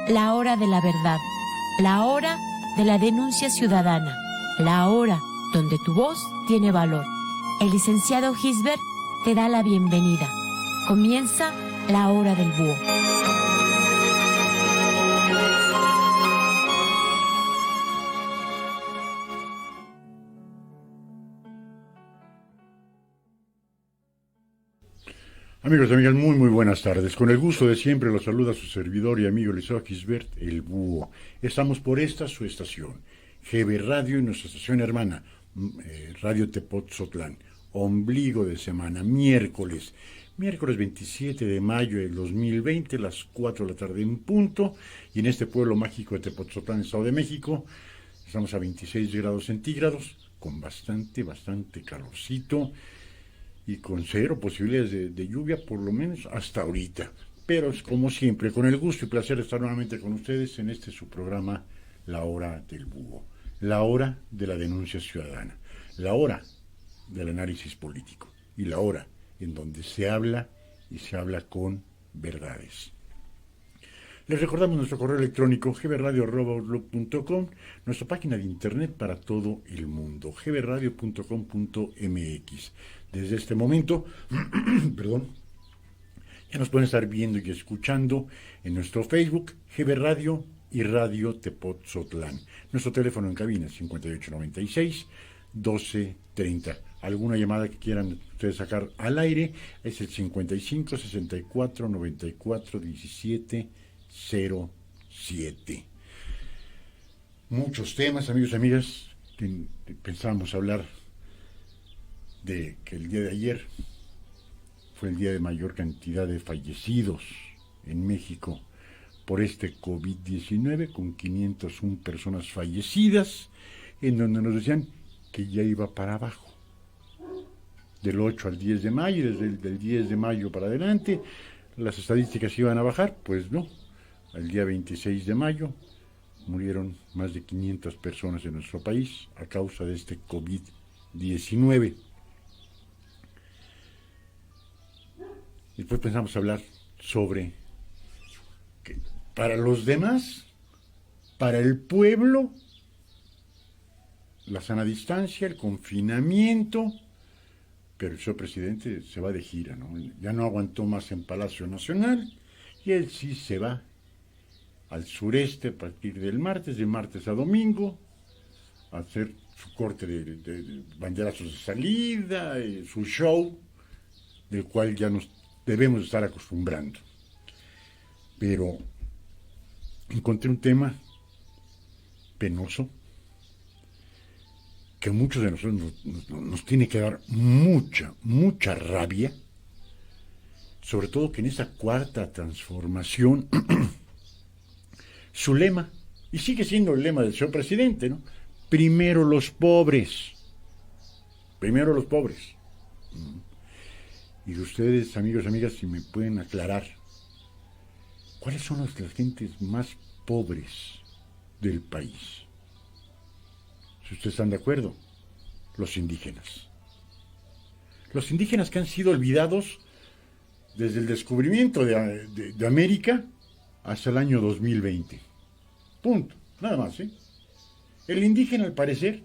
la hora de la verdad, la hora de la denuncia ciudadana, la hora donde tu voz tiene valor. El licenciado Gisbert te da la bienvenida. Comienza la hora del búho. Amigos y amigas, muy buenas tardes. Con el gusto de siempre los saluda su servidor y amigo Eliseo Gisbert, el Búho. Estamos por esta su estación, GB Radio, y nuestra estación hermana, Radio Tepotzotlán. Ombligo de semana, miércoles 27 de mayo del 2020, las 4 de la tarde en punto, y en este pueblo mágico de Tepotzotlán, Estado de México, estamos a 26 grados centígrados, con bastante calorcito, y con cero posibilidades de lluvia, por lo menos hasta ahorita. Pero como siempre, con el gusto y placer de estar nuevamente con ustedes en este su programa, La Hora del Búho, la hora de la denuncia ciudadana, la hora del análisis político y la hora en donde se habla y se habla con verdades. Les recordamos nuestro correo electrónico gbradio@outlook.com, nuestra página de internet para todo el mundo, gbradio.com.mx. Desde este momento, ya nos pueden estar viendo y escuchando en nuestro Facebook, GB Radio y Radio Tepotzotlán. Nuestro teléfono en cabina es 5896-1230. Alguna llamada que quieran ustedes sacar al aire es el 55 64 94 17 07. Muchos temas, amigos y amigas, que pensábamos hablar de que el día de ayer fue el día de mayor cantidad de fallecidos en México por este COVID-19, con 501 personas fallecidas, en donde nos decían que ya iba para abajo. Del 8 al 10 de mayo, desde el 10 de mayo para adelante, las estadísticas iban a bajar. Pues no. El día 26 de mayo murieron más de 500 personas en nuestro país a causa de este COVID-19. Después pensamos hablar sobre que para los demás, para el pueblo, la sana distancia, el confinamiento, pero el señor presidente se va de gira, ¿no? Ya no aguantó más en Palacio Nacional y él sí se va al sureste a partir del martes, de martes a domingo, a hacer su corte de banderazos de salida, su show, del cual ya nos debemos estar acostumbrando. Pero encontré un tema penoso que a muchos de nosotros nos tiene que dar mucha rabia, sobre todo que en esa cuarta transformación su lema, y sigue siendo el lema del señor presidente, ¿no? Primero los pobres. Y ustedes, amigos y amigas, si me pueden aclarar, ¿cuáles son las gentes más pobres del país? Si ustedes están de acuerdo, los indígenas. Los indígenas que han sido olvidados desde el descubrimiento de América hasta el año 2020. Punto. Nada más, ¿eh? El indígena, al parecer,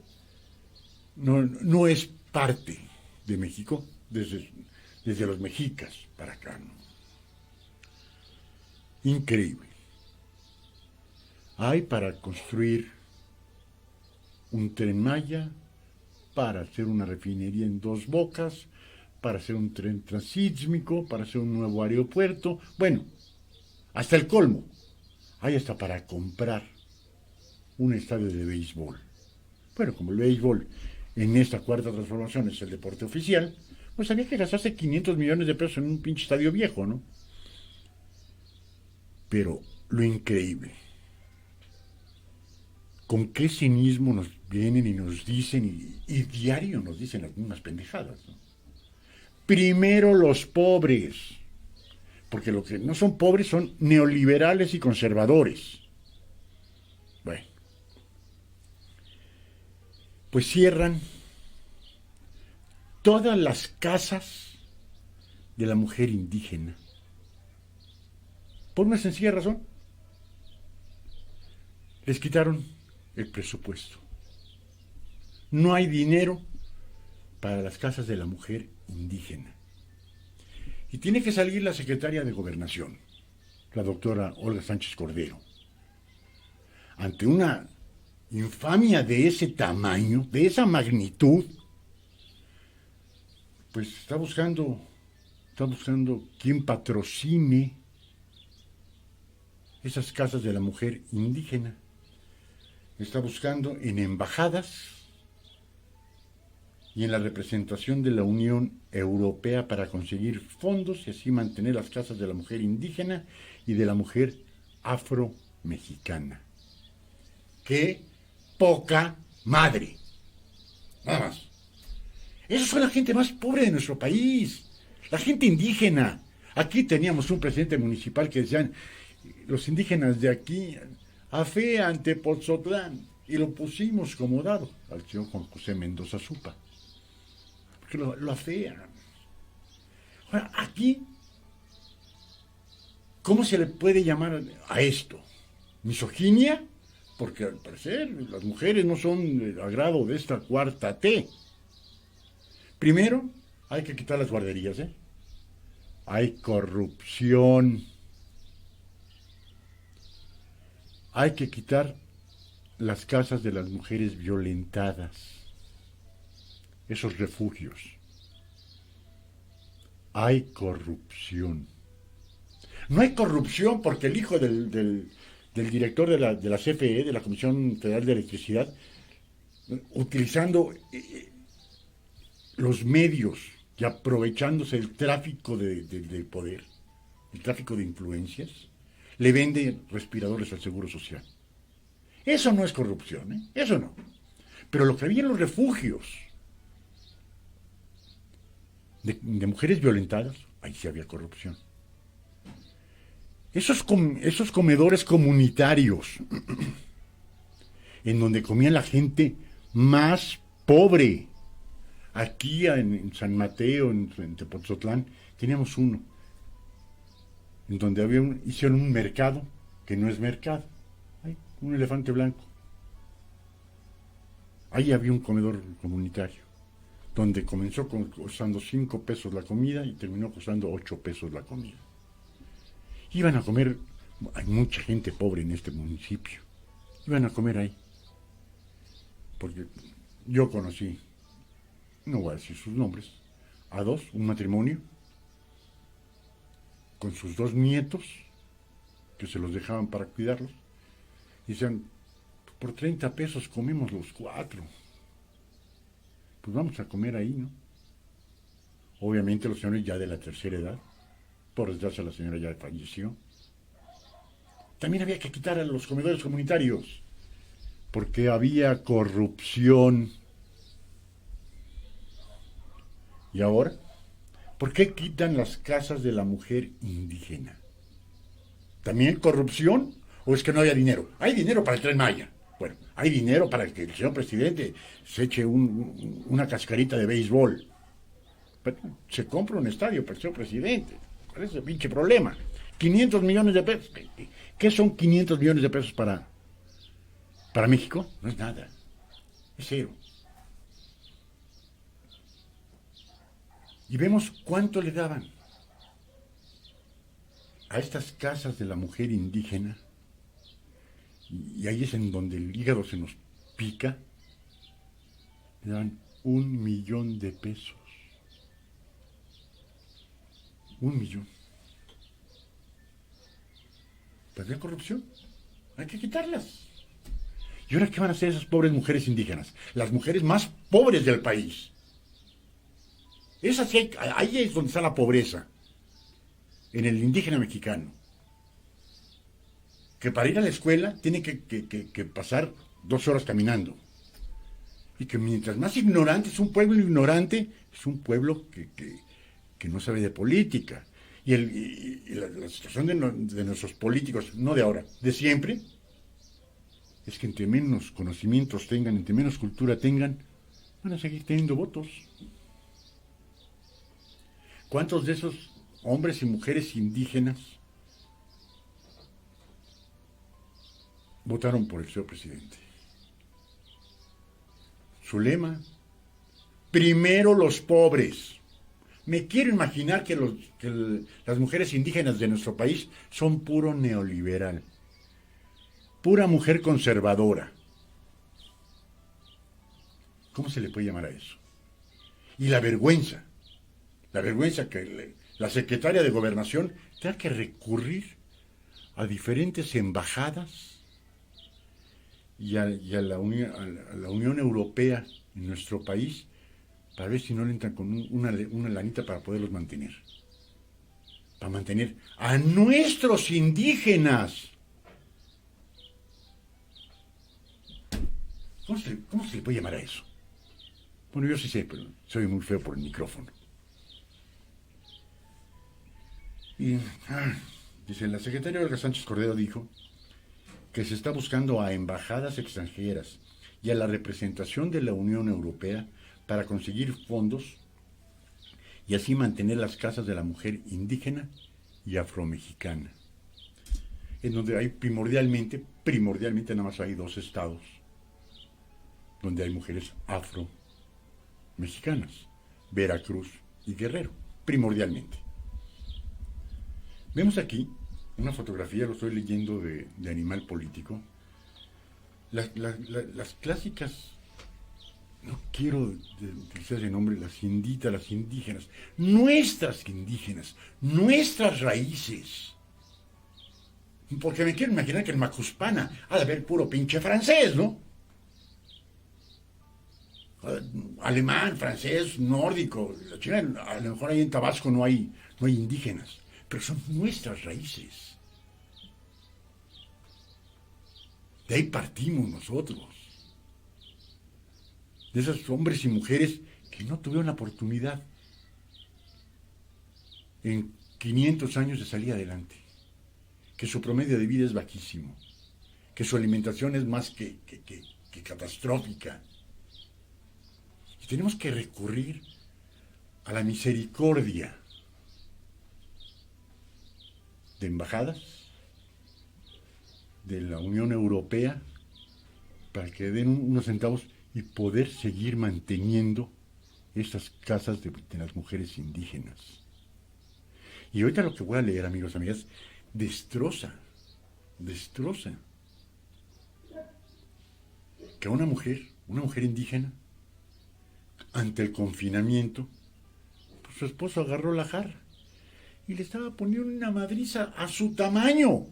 no es parte de México desde los mexicas para acá, ¿no? Increíble. Hay para construir un Tren Maya, para hacer una refinería en Dos Bocas, para hacer un tren transísmico, para hacer un nuevo aeropuerto. Bueno, hasta el colmo. Hay hasta para comprar un estadio de béisbol. Bueno, como el béisbol en esta cuarta transformación es el deporte oficial, pues había que gastarse 500 millones de pesos en un pinche estadio viejo, ¿no? Pero lo increíble, con qué cinismo nos vienen y nos dicen, y diario nos dicen las mismas pendejadas, ¿no? Primero los pobres, porque los que no son pobres son neoliberales y conservadores. Bueno, pues cierran todas las casas de la mujer indígena, por una sencilla razón: Les quitaron el presupuesto. No hay dinero para las casas de la mujer indígena. Y tiene que salir la secretaria de Gobernación, la doctora Olga Sánchez Cordero, ante una infamia de ese tamaño, de esa magnitud, pues está buscando quién patrocine esas casas de la mujer indígena. Está buscando en embajadas y en la representación de la Unión Europea para conseguir fondos y así mantener las casas de la mujer indígena y de la mujer afro-mexicana. ¡Qué poca madre! Nada más. Esos son la gente más pobre de nuestro país, la gente indígena. Aquí teníamos un presidente municipal que decían, los indígenas de aquí afean Tepoztlán, y lo pusimos como dado al señor Juan José Mendoza Zupa, porque lo afean. Ahora, aquí, ¿cómo se le puede llamar a esto? ¿Misoginia? Porque al parecer las mujeres no son del agrado de esta cuarta T. Primero, hay que quitar las guarderías, ¿eh? Hay corrupción. Hay que quitar las casas de las mujeres violentadas, esos refugios. Hay corrupción. No hay corrupción porque el hijo del director de la CFE, de la Comisión Federal de Electricidad, utilizando los medios y aprovechándose del tráfico del poder, el tráfico de influencias, le vende respiradores al Seguro Social. Eso no es corrupción, ¿eh? Eso no. Pero lo que había en los refugios de mujeres violentadas, ahí sí había corrupción. Esos comedores comunitarios, en donde comía la gente más pobre. Aquí en San Mateo, en Tepoztlán, teníamos uno, en donde hicieron un mercado, que no es mercado, hay un elefante blanco. Ahí había un comedor comunitario, donde comenzó costando 5 pesos la comida y terminó costando 8 pesos la comida. Iban a comer, hay mucha gente pobre en este municipio, iban a comer ahí, porque yo conocí, no voy a decir sus nombres, a un matrimonio, con sus 2 nietos, que se los dejaban para cuidarlos, y decían, por 30 pesos comemos los 4. Pues vamos a comer ahí, ¿no? Obviamente los señores ya de la tercera edad, por desgracia la señora ya falleció. También había que quitar a los comedores comunitarios, porque había corrupción. ¿Y ahora? ¿Por qué quitan las casas de la mujer indígena? ¿También corrupción? ¿O es que no había dinero? Hay dinero para el Tren Maya. Bueno, hay dinero para que el señor presidente se eche una cascarita de béisbol. Pero se compra un estadio para el señor presidente. ¿Cuál es el pinche problema? 500 millones de pesos. ¿Qué son 500 millones de pesos para México? No es nada. Es cero. Y vemos cuánto le daban a estas casas de la mujer indígena, y ahí es en donde el hígado se nos pica. Le dan 1 millón de pesos. 1 millón. Pues había corrupción. Hay que quitarlas. ¿Y ahora qué van a hacer esas pobres mujeres indígenas? Las mujeres más pobres del país. Ahí es donde está la pobreza, en el indígena mexicano, que para ir a la escuela tiene que pasar 2 horas caminando, y que mientras más ignorante es un pueblo ignorante, es un pueblo que no sabe de política, y la situación de nuestros políticos, no de ahora, de siempre, es que entre menos conocimientos tengan, entre menos cultura tengan, van a seguir teniendo votos. ¿Cuántos de esos hombres y mujeres indígenas votaron por el señor presidente. Su lema, primero los pobres. Me quiero imaginar que las mujeres indígenas de nuestro país son puro neoliberal, pura mujer conservadora. ¿Cómo se le puede llamar a eso? Y la vergüenza que la secretaria de Gobernación tenga que recurrir a diferentes embajadas y a la Unión Europea en nuestro país para ver si no le entran con una lanita para poderlos mantener. Para mantener a nuestros indígenas. ¿Cómo se le puede llamar a eso? Bueno, yo sí sé, pero soy muy feo por el micrófono. Y, dice, la secretaria Olga Sánchez Cordero dijo que se está buscando a embajadas extranjeras y a la representación de la Unión Europea para conseguir fondos y así mantener las casas de la mujer indígena y afromexicana, en donde hay primordialmente nada más hay 2 estados donde hay mujeres afromexicanas, Veracruz y Guerrero, primordialmente. Vemos aquí una fotografía, lo estoy leyendo de Animal Político, las clásicas, no quiero utilizar ese nombre, las indígenas, nuestras raíces. Porque me quiero imaginar que en Macuspana ha de haber puro pinche francés, ¿no? Alemán, francés, nórdico, la China, a lo mejor ahí en Tabasco no hay indígenas, pero son nuestras raíces. De ahí partimos nosotros. De esos hombres y mujeres que no tuvieron la oportunidad en 500 años de salir adelante, que su promedio de vida es bajísimo, que su alimentación es más que catastrófica. Y tenemos que recurrir a la misericordia de embajadas de la Unión Europea para que den unos centavos y poder seguir manteniendo estas casas de las mujeres indígenas. Y ahorita lo que voy a leer, amigos, amigas, destroza que una mujer indígena, ante el confinamiento, pues su esposo agarró la jarra y le estaba poniendo una madriza a su tamaño.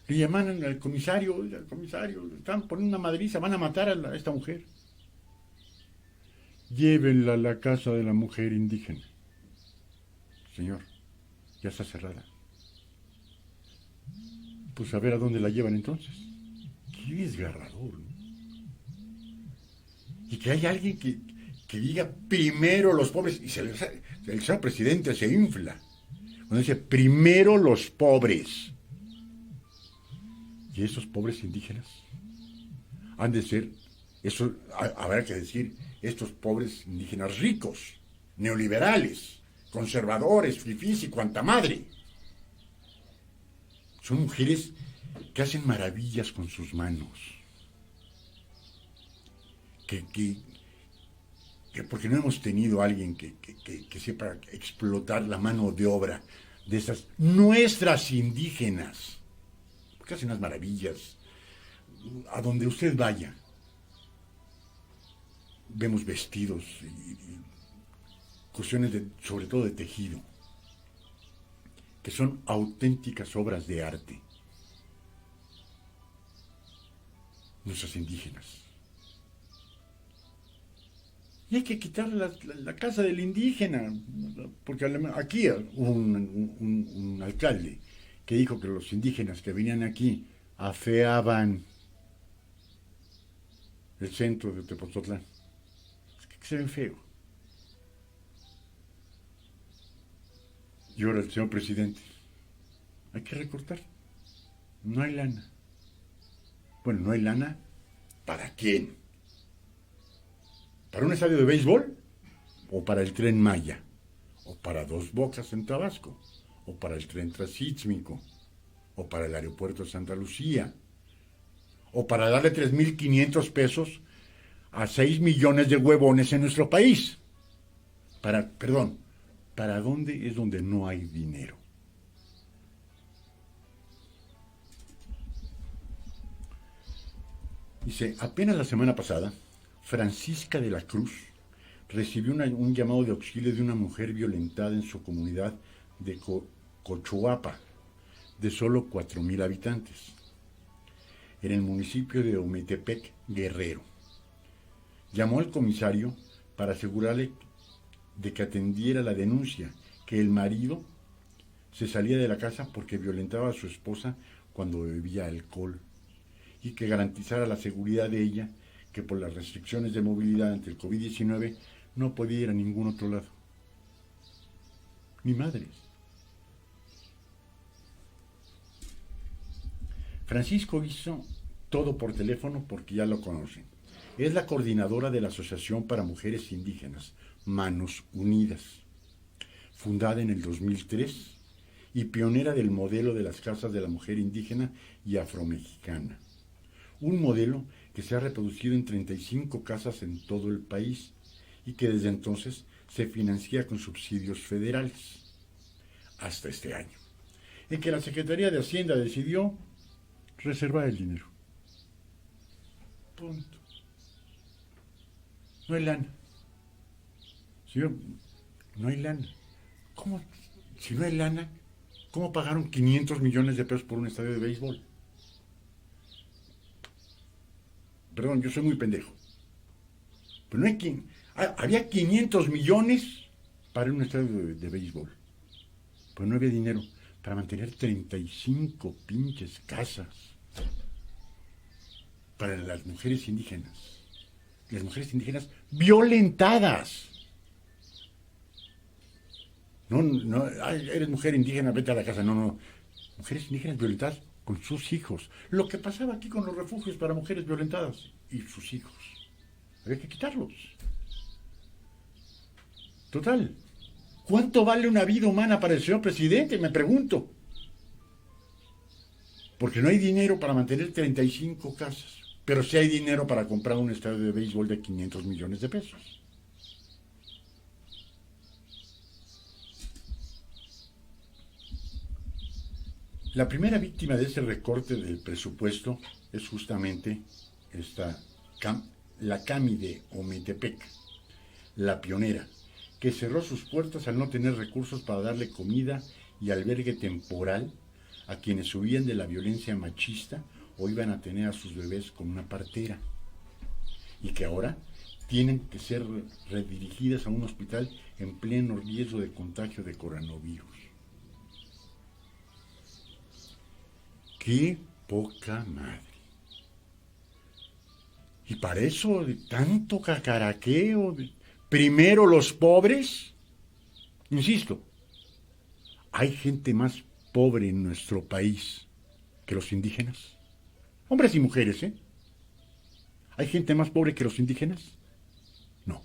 Le llaman al comisario, le están poniendo una madriza, van a matar a esta mujer. Llévenla a la casa de la mujer indígena. Señor, ya está cerrada. Pues a ver a dónde la llevan entonces. Qué desgarrador, ¿no? Y que haya alguien que diga primero los pobres, y el señor presidente se infla cuando dice primero los pobres. Y esos pobres indígenas han de ser, eso habrá que decir, estos pobres indígenas ricos, neoliberales, conservadores, fifís y cuanta madre. Son mujeres que hacen maravillas con sus manos. Que porque no hemos tenido a alguien que sepa explotar la mano de obra de esas nuestras indígenas. Porque hacen unas maravillas. A donde usted vaya, vemos vestidos y cuestiones sobre todo de tejido, que son auténticas obras de arte. Nuestras indígenas. Y hay que quitar la casa del indígena, porque aquí hubo un alcalde que dijo que los indígenas que venían aquí afeaban el centro de Tepoztlán. Es que se ven feo. Y ahora el señor presidente, hay que recortar. No hay lana. Bueno, no hay lana. ¿Para quién? ¿Para un estadio de béisbol? ¿O para el Tren Maya? ¿O para Dos Bocas en Tabasco? ¿O para el Tren Transísmico? o para el aeropuerto de Santa Lucía, o para darle 3.500 pesos a 6 millones de huevones en nuestro país. ¿Para dónde es donde no hay dinero? Dice, apenas la semana pasada, Francisca de la Cruz recibió un llamado de auxilio de una mujer violentada en su comunidad de Cochoapa, de solo 4,000 habitantes, en el municipio de Ometepec, Guerrero. Llamó al comisario para asegurarle de que atendiera la denuncia, que el marido se salía de la casa porque violentaba a su esposa cuando bebía alcohol, y que garantizara la seguridad de ella, que por las restricciones de movilidad ante el COVID-19 no podía ir a ningún otro lado. Ni madres. Francisco hizo todo por teléfono porque ya lo conocen. Es la coordinadora de la Asociación para Mujeres Indígenas, Manos Unidas, fundada en el 2003 y pionera del modelo de las casas de la mujer indígena y afromexicana. Un modelo que se ha reproducido en 35 casas en todo el país y que desde entonces se financia con subsidios federales, hasta este año, en que la Secretaría de Hacienda decidió reservar el dinero. Punto. No hay lana. Señor, no hay lana. ¿Cómo? Si no hay lana, ¿cómo pagaron 500 millones de pesos por un estadio de béisbol? Perdón, yo soy muy pendejo. Pero no hay quien. Había 500 millones para un estadio de béisbol. Pero no había dinero para mantener 35 pinches casas para las mujeres indígenas. Las mujeres indígenas violentadas. No, eres mujer indígena, vete a la casa. No. Mujeres indígenas violentadas con sus hijos. Lo que pasaba aquí con los refugios para mujeres violentadas y sus hijos. Había que quitarlos. Total. ¿Cuánto vale una vida humana para el señor presidente? Me pregunto. Porque no hay dinero para mantener 35 casas. Pero sí hay dinero para comprar un estadio de béisbol de 500 millones de pesos. La primera víctima de ese recorte del presupuesto es justamente la Cami de Ometepec, la pionera, que cerró sus puertas al no tener recursos para darle comida y albergue temporal a quienes huían de la violencia machista o iban a tener a sus bebés con una partera, y que ahora tienen que ser redirigidas a un hospital en pleno riesgo de contagio de coronavirus. ¡Qué poca madre! Y para eso, de tanto cacaraqueo, primero los pobres, insisto, hay gente más pobre en nuestro país que los indígenas. Hombres y mujeres, ¿eh? ¿Hay gente más pobre que los indígenas? No.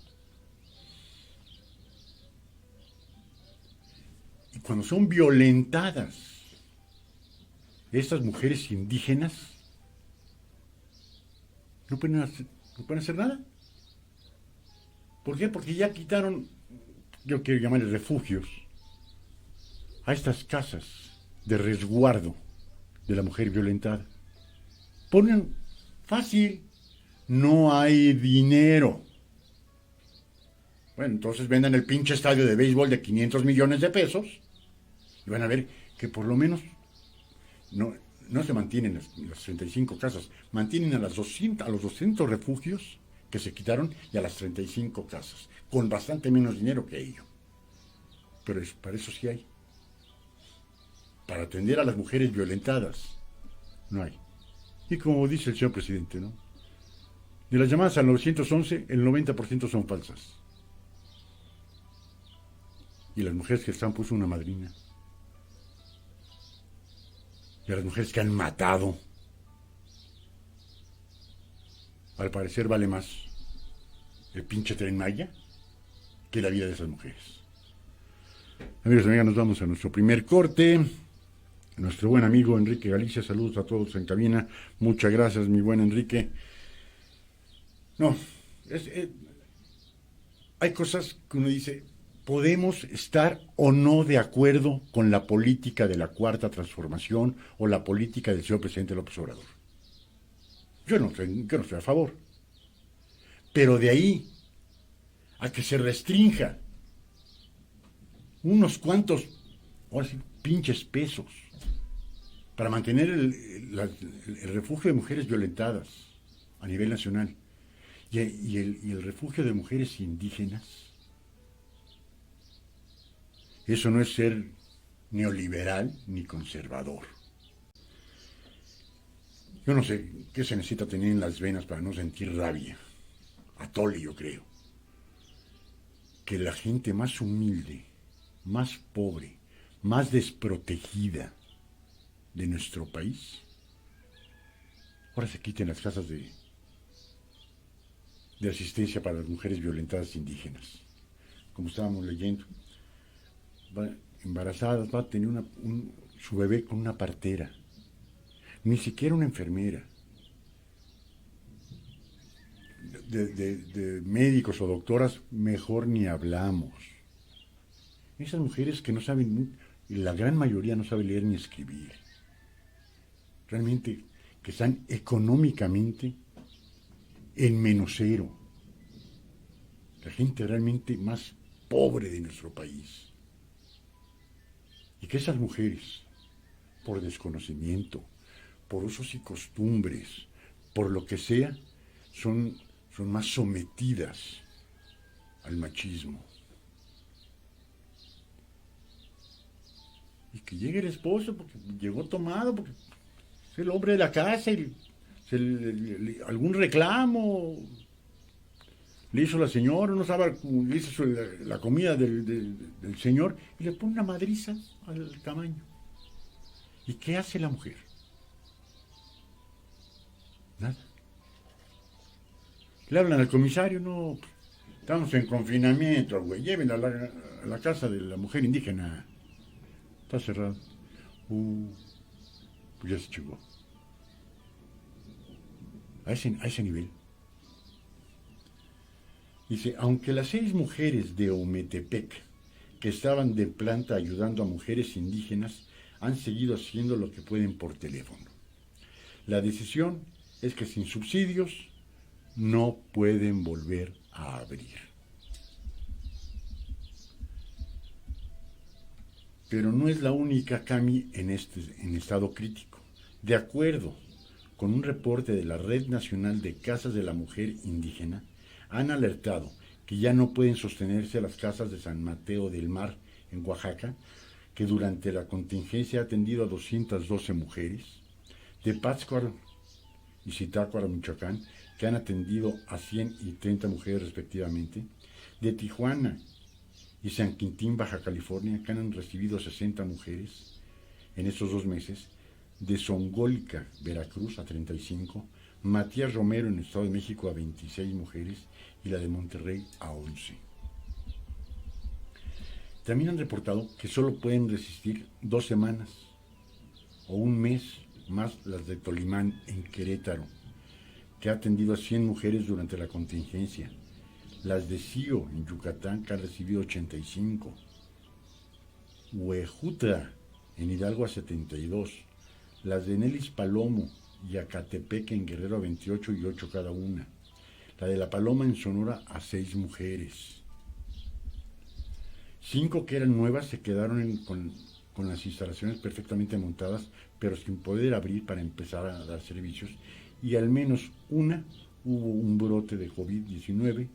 Y cuando son violentadas estas mujeres indígenas, no pueden hacer nada. ¿Por qué? Porque ya quitaron, yo quiero llamarles refugios, a estas casas de resguardo de la mujer violentada. Ponen fácil, no hay dinero. Bueno, entonces vendan el pinche estadio de béisbol de 500 millones de pesos y van a ver que por lo menos no se mantienen las 35 casas, mantienen a los 200 refugios que se quitaron y a las 35 casas, con bastante menos dinero que ello. Pero para eso sí hay. Para atender a las mujeres violentadas, no hay. Y como dice el señor presidente, ¿no? De las llamadas al 911, el 90% son falsas. Y las mujeres que están puso una madrina. Y a las mujeres que han matado, al parecer vale más el pinche Tren Maya que la vida de esas mujeres. Amigos y amigas, nos vamos a nuestro primer corte nuestro buen amigo Enrique Galicia. Saludos a todos en cabina. Muchas gracias, mi buen Enrique. No, hay cosas que uno dice, podemos estar o no de acuerdo con la política de la Cuarta Transformación o la política del señor presidente López Obrador. Yo no estoy a favor. Pero de ahí a que se restrinja unos cuantos, ahora sí, pinches pesos para mantener el refugio de mujeres violentadas a nivel nacional y el refugio de mujeres indígenas, eso no es ser neoliberal ni conservador. Yo no sé qué se necesita tener en las venas para no sentir rabia. Atole, yo creo. Que la gente más humilde, más pobre, más desprotegida de nuestro país, ahora se quiten las casas de asistencia para las mujeres violentadas indígenas. Como estábamos leyendo, embarazadas, va a tener su bebé con una partera, ni siquiera una enfermera. De médicos o doctoras, mejor ni hablamos. Esas mujeres que no saben, la gran mayoría no sabe leer ni escribir, realmente que están económicamente en menos cero, la gente realmente más pobre de nuestro país, y que esas mujeres, por desconocimiento, por usos y costumbres, por lo que sea, son más sometidas al machismo. Y que llegue el esposo porque llegó tomado, porque es el hombre de la casa y algún reclamo le hizo la señora, no sabe, le hizo la comida del señor y le pone una madriza al tamaño. ¿Y qué hace la mujer? Nada. Le hablan al comisario, no, estamos en confinamiento, güey, llévenla a la casa de la mujer indígena. Está cerrado. Pues ya se chingó. A ese nivel. Dice, aunque las 6 mujeres de Ometepec que estaban de planta ayudando a mujeres indígenas han seguido haciendo lo que pueden por teléfono. La decisión es que sin subsidios no pueden volver a abrir. Pero no es la única CAMI en estado crítico. De acuerdo con un reporte de la Red Nacional de Casas de la Mujer Indígena, han alertado que ya no pueden sostenerse las casas de San Mateo del Mar, en Oaxaca, que durante la contingencia ha atendido a 212 mujeres, de Pátzcuaro y Zitácuaro, Michoacán, que han atendido a 100 y 30 mujeres respectivamente, de Tijuana y San Quintín, Baja California, que han recibido 60 mujeres en estos 2 meses, de Zongólica, Veracruz, a 35, Matías Romero, en el Estado de México, a 26 mujeres, y la de Monterrey, a 11. También han reportado que solo pueden resistir 2 semanas o un mes más las de Tolimán, en Querétaro, que ha atendido a 100 mujeres durante la contingencia, las de Sío, en Yucatán, que han recibido 85, Huejutla, en Hidalgo, a 72, las de Nelis Palomo y Acatepec, en Guerrero, a 28 y 8 cada una, la de La Paloma, en Sonora, a 6 mujeres. 5 que eran nuevas se quedaron con las instalaciones perfectamente montadas, pero sin poder abrir para empezar a dar servicios, y al menos una hubo un brote de COVID-19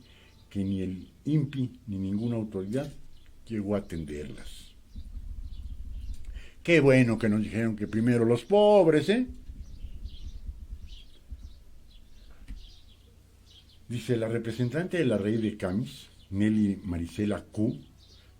que ni el INPI ni ninguna autoridad llegó a atenderlas. Qué bueno que nos dijeron que primero los pobres, ¿eh? Dice, la representante de la Rey de Camis, Nelly Marisela Q.,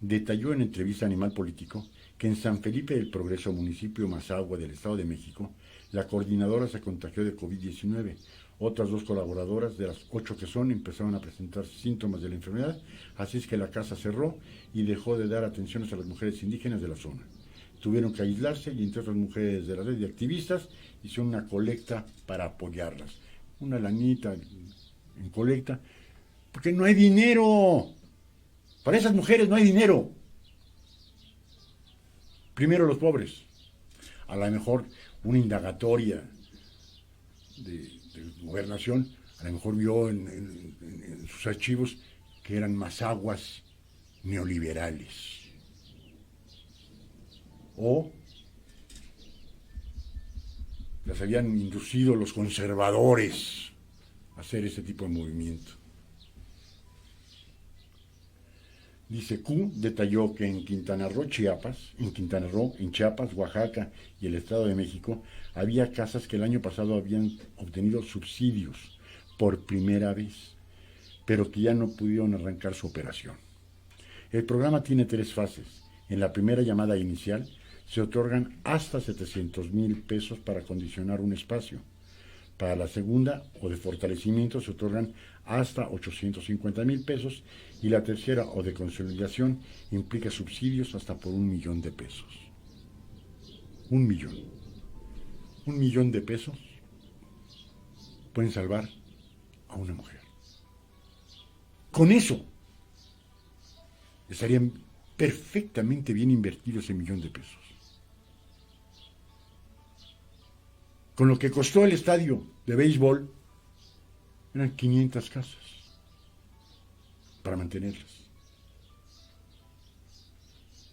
detalló en entrevista a Animal Político que en San Felipe del Progreso, municipio Mazahua del Estado de México, la coordinadora se contagió de COVID-19. Otras 2 colaboradoras, de las 8 que son, empezaron a presentar síntomas de la enfermedad, así es que la casa cerró y dejó de dar atenciones a las mujeres indígenas de la zona. tuvieron que aislarse y entre otras mujeres de la red de activistas hicieron una colecta para apoyarlas. Una lanita en colecta, porque no hay dinero. Para esas mujeres no hay dinero. Primero los pobres. A lo mejor una indagatoria de gobernación, a lo mejor vio en sus archivos que eran mazaguas neoliberales. O las habían inducido los conservadores a hacer ese tipo de movimiento. Dice Q, detalló que en Quintana Roo, Chiapas, Oaxaca y el Estado de México había casas que el año pasado habían obtenido subsidios por primera vez, pero que ya no pudieron arrancar su operación. El programa tiene 3 fases. En la primera llamada inicial se otorgan hasta 700,000 pesos para acondicionar un espacio. Para la segunda, o de fortalecimiento, se otorgan hasta 850,000 pesos, y la tercera, o de consolidación, implica subsidios hasta por 1,000,000 de pesos. 1,000,000. 1,000,000 de pesos pueden salvar a una mujer. Con eso estarían perfectamente bien invertidos ese 1,000,000 de pesos. Con lo que costó el estadio de béisbol, eran 500 casas para mantenerlas.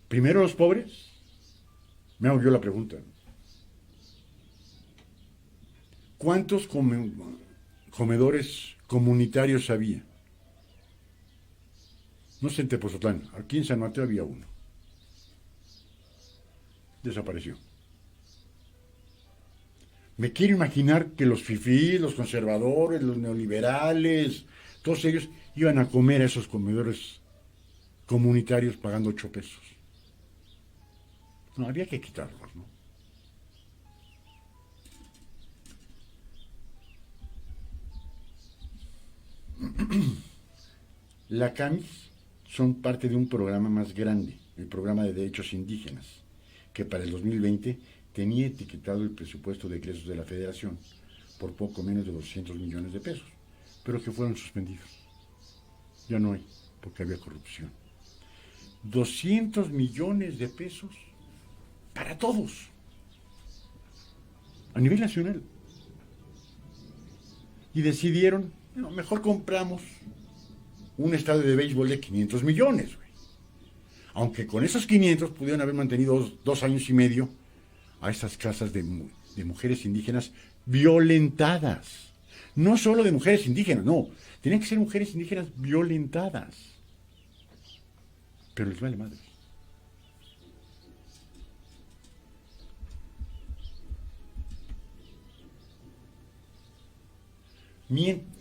Primero los pobres. Me hago yo la pregunta. ¿Cuántos comedores comunitarios había? No sé en Tepoztlán, aquí en San Mateo había uno. Desapareció. Me quiero imaginar que los fifís, los conservadores, los neoliberales, todos ellos iban a comer a esos comedores comunitarios pagando 8 pesos. No, había que quitarlos, ¿no? La CAMIS son parte de un programa más grande, el Programa de Derechos Indígenas, que para el 2020 tenía etiquetado el presupuesto de egresos de la Federación por poco menos de 200 millones de pesos, pero que fueron suspendidos. Ya no hay, porque había corrupción. 200 millones de pesos para todos, a nivel nacional. Y decidieron, no, mejor compramos un estadio de béisbol de 500 millones, güey. Aunque con esos 500 pudieron haber mantenido 2 años y medio a estas casas de mujeres indígenas violentadas. No solo de mujeres indígenas, no. Tenían que ser mujeres indígenas violentadas. Pero les vale madre.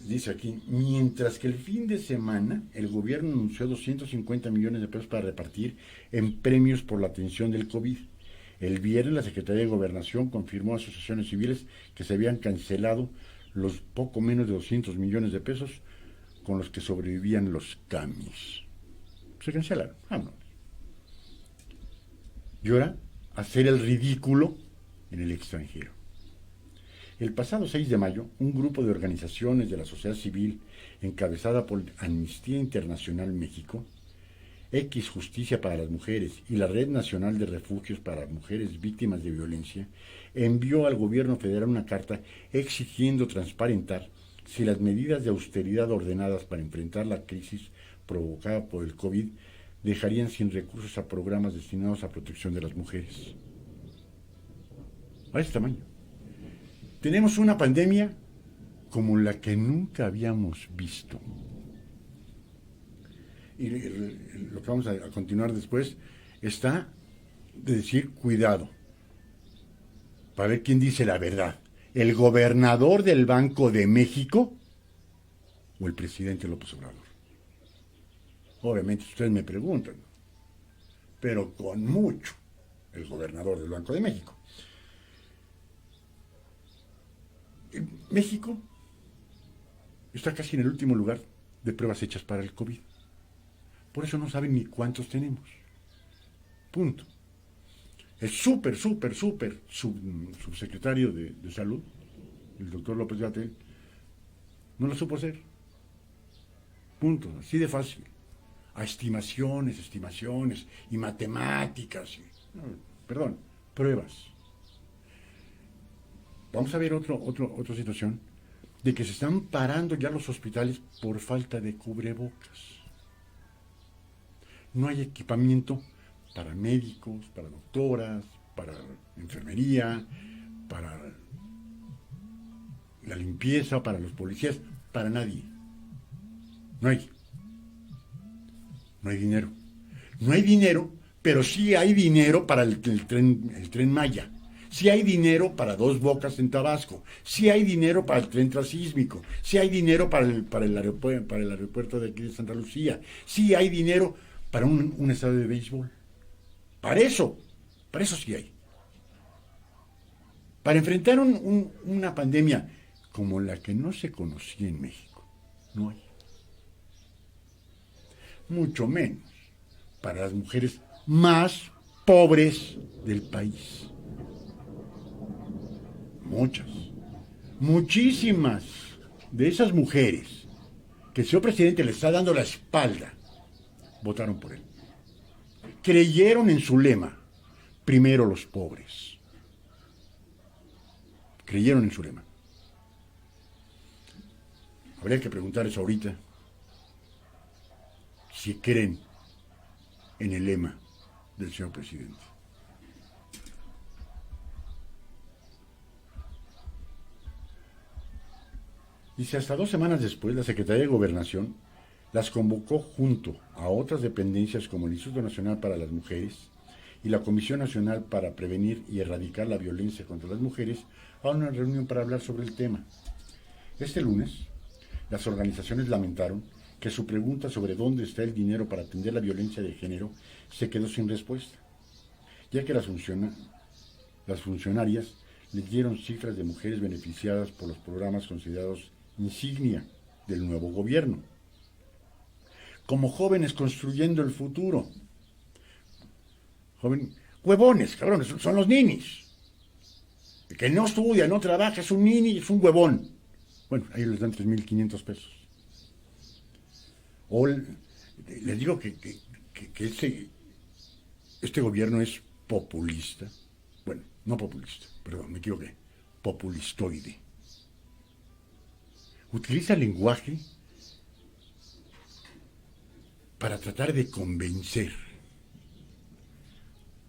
Dice aquí, mientras que el fin de semana el gobierno anunció 250 millones de pesos para repartir en premios por la atención del COVID. El viernes la Secretaría de Gobernación confirmó a asociaciones civiles que se habían cancelado los poco menos de 200 millones de pesos con los que sobrevivían los CAMIS. Se cancelaron. No. Y ahora, hacer el ridículo en el extranjero. El pasado 6 de mayo, un grupo de organizaciones de la sociedad civil, encabezada por Amnistía Internacional México, X Justicia para las Mujeres y la Red Nacional de Refugios para Mujeres Víctimas de Violencia, envió al gobierno federal una carta exigiendo transparentar si las medidas de austeridad ordenadas para enfrentar la crisis provocada por el COVID dejarían sin recursos a programas destinados a protección de las mujeres. A este tamaño. Tenemos una pandemia como la que nunca habíamos visto. Y lo que vamos a continuar después está de decir cuidado, para ver quién dice la verdad, el gobernador del Banco de México o el presidente López Obrador. Obviamente ustedes me preguntan, pero con mucho el gobernador del Banco de México. México está casi en el último lugar de pruebas hechas para el COVID. Por eso no saben ni cuántos tenemos. Punto. el subsecretario de Salud, el doctor López Gatell, no lo supo hacer. Punto, así de fácil. A estimaciones y matemáticas. Perdón, pruebas. Vamos a ver otra situación de que se están parando ya los hospitales por falta de cubrebocas. No hay equipamiento para médicos, para doctoras, para enfermería, para la limpieza, para los policías, para nadie. No hay. No hay dinero. No hay dinero, pero sí hay dinero para el tren Maya. Sí hay dinero para Dos Bocas en Tabasco. Sí hay dinero para el tren transísmico. Sí hay dinero para el aeropuerto de aquí de Santa Lucía. Sí hay dinero para un estadio de béisbol. Para eso sí hay. Para enfrentar una pandemia como la que no se conocía en México, no hay. Mucho menos para las mujeres más pobres del país. Muchísimas de esas mujeres que el señor presidente le está dando la espalda, votaron por él. Creyeron en su lema, primero los pobres. Creyeron en su lema. Habría que preguntarles ahorita si creen en el lema del señor presidente. Dice, hasta 2 semanas después, la Secretaría de Gobernación las convocó junto a otras dependencias como el Instituto Nacional para las Mujeres y la Comisión Nacional para Prevenir y Erradicar la Violencia contra las Mujeres a una reunión para hablar sobre el tema. Este lunes, las organizaciones lamentaron que su pregunta sobre dónde está el dinero para atender la violencia de género se quedó sin respuesta, ya que las funcionarias les dieron cifras de mujeres beneficiadas por los programas considerados insignia del nuevo gobierno, como jóvenes construyendo el futuro. Huevones, cabrones, son los ninis. El que no estudia, no trabaja, es un nini, es un huevón. Bueno, ahí les dan 3,500 pesos. O les digo que este gobierno es populista. Bueno, no populista, perdón, me equivoqué. Populistoide. Utiliza lenguaje para tratar de convencer.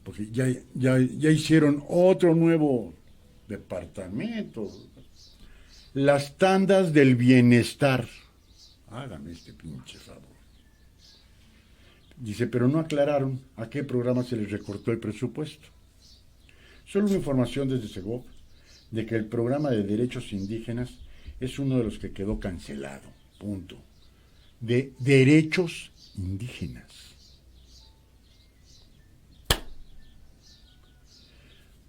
Porque ya hicieron otro nuevo departamento. Las tandas del bienestar. Hágame este pinche favor. Dice, pero no aclararon a qué programa se les recortó el presupuesto. Solo una información desde Segov de que el programa de derechos indígenas es uno de los que quedó cancelado. Punto. De derechos indígenas.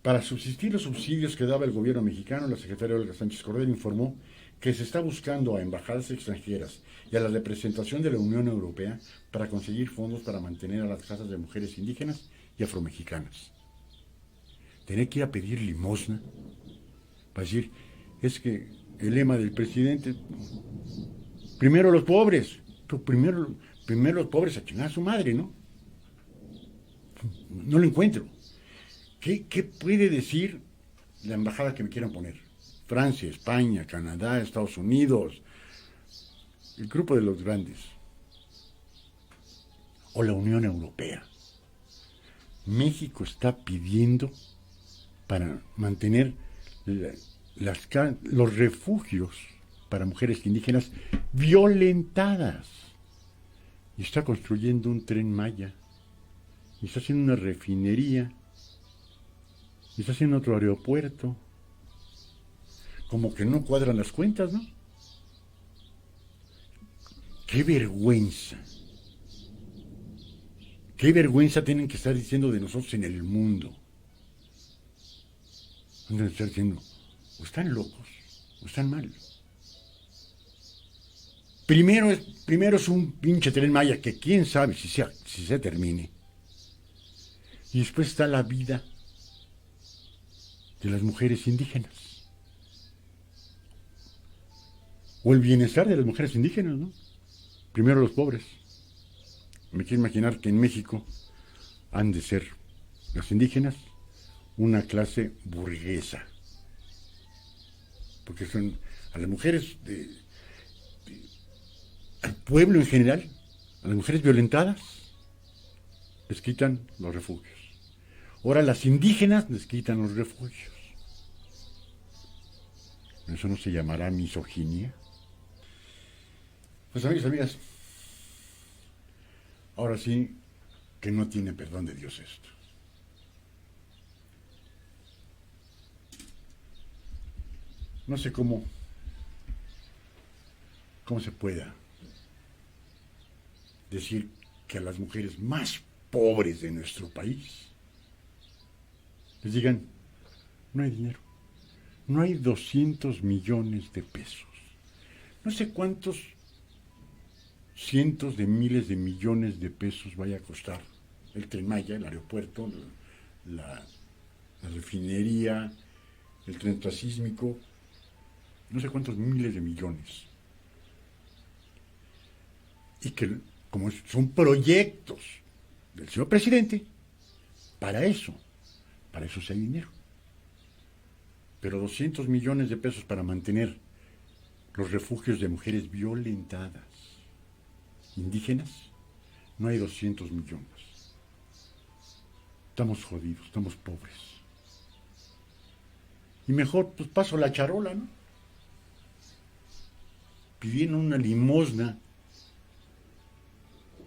Para subsistir los subsidios que daba el gobierno mexicano, la secretaria Olga Sánchez Cordero informó que se está buscando a embajadas extranjeras y a la representación de la Unión Europea para conseguir fondos para mantener a las casas de mujeres indígenas y afromexicanas. Tener que ir a pedir limosna para decir, es que el lema del presidente, primero los pobres, pero primero los pobres a chingar a su madre, ¿no? No lo encuentro. ¿Qué puede decir la embajada que me quieran poner? Francia, España, Canadá, Estados Unidos, el grupo de los grandes, o la Unión Europea. México está pidiendo para mantener los refugios para mujeres indígenas violentadas. Y está construyendo un tren Maya, y está haciendo una refinería, y está haciendo otro aeropuerto. Como que no cuadran las cuentas, ¿no? ¡Qué vergüenza! ¡Qué vergüenza tienen que estar diciendo de nosotros en el mundo! Deben estar diciendo, o están locos, o están mal. Primero es un pinche tren Maya que quién sabe si se termine. Y después está la vida de las mujeres indígenas. O el bienestar de las mujeres indígenas, ¿no? Primero los pobres. Me quiero imaginar que en México han de ser las indígenas una clase burguesa. Porque son a las mujeres, al pueblo en general, a las mujeres violentadas, les quitan los refugios. Ahora a las indígenas les quitan los refugios. ¿Eso no se llamará misoginia? Pues amigos, amigas, ahora sí que no tiene perdón de Dios esto. No sé cómo se pueda decir que a las mujeres más pobres de nuestro país les digan, no hay dinero, no hay 200 millones de pesos, no sé cuántos cientos de miles de millones de pesos vaya a costar el Tren Maya, el aeropuerto, la refinería, el tren transísmico, no sé cuántos miles de millones. Y que como son proyectos del señor presidente, para eso sí hay dinero. Pero 200 millones de pesos para mantener los refugios de mujeres violentadas, indígenas, no hay 200 millones. Estamos jodidos, estamos pobres. Y mejor, pues paso la charola, ¿no? Pidiendo una limosna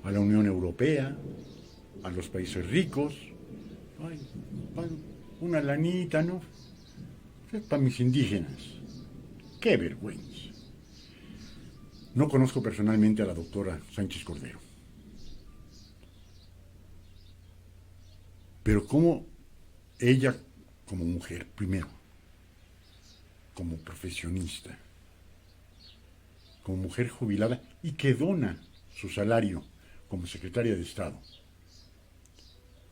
a la Unión Europea, a los países ricos. Ay, una lanita, ¿no? Para mis indígenas. ¡Qué vergüenza! No conozco personalmente a la doctora Sánchez Cordero. Pero cómo ella, como mujer, primero, como profesionista, como mujer jubilada y que dona su salario como secretaria de Estado,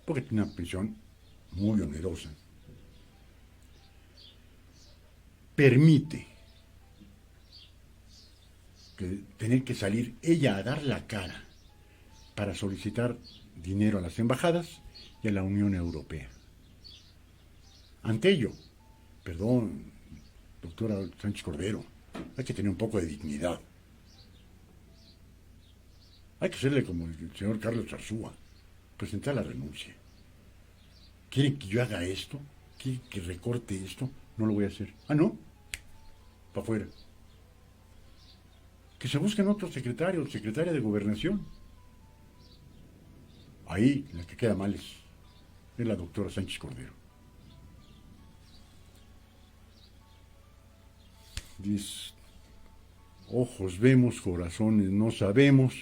porque tiene una pensión muy onerosa, permite tener que salir ella a dar la cara para solicitar dinero a las embajadas y a la Unión Europea. Ante ello, perdón, doctora Sánchez Cordero, hay que tener un poco de dignidad. Hay que hacerle como el señor Carlos Arzúa, presentar la renuncia. ¿Quieren que yo haga esto? ¿Quieren que recorte esto? No lo voy a hacer. Ah, ¿no? Para afuera. Que se busquen otro secretario o secretaria de Gobernación. Ahí la que queda mal es la doctora Sánchez Cordero. Dice, ojos vemos, corazones no sabemos.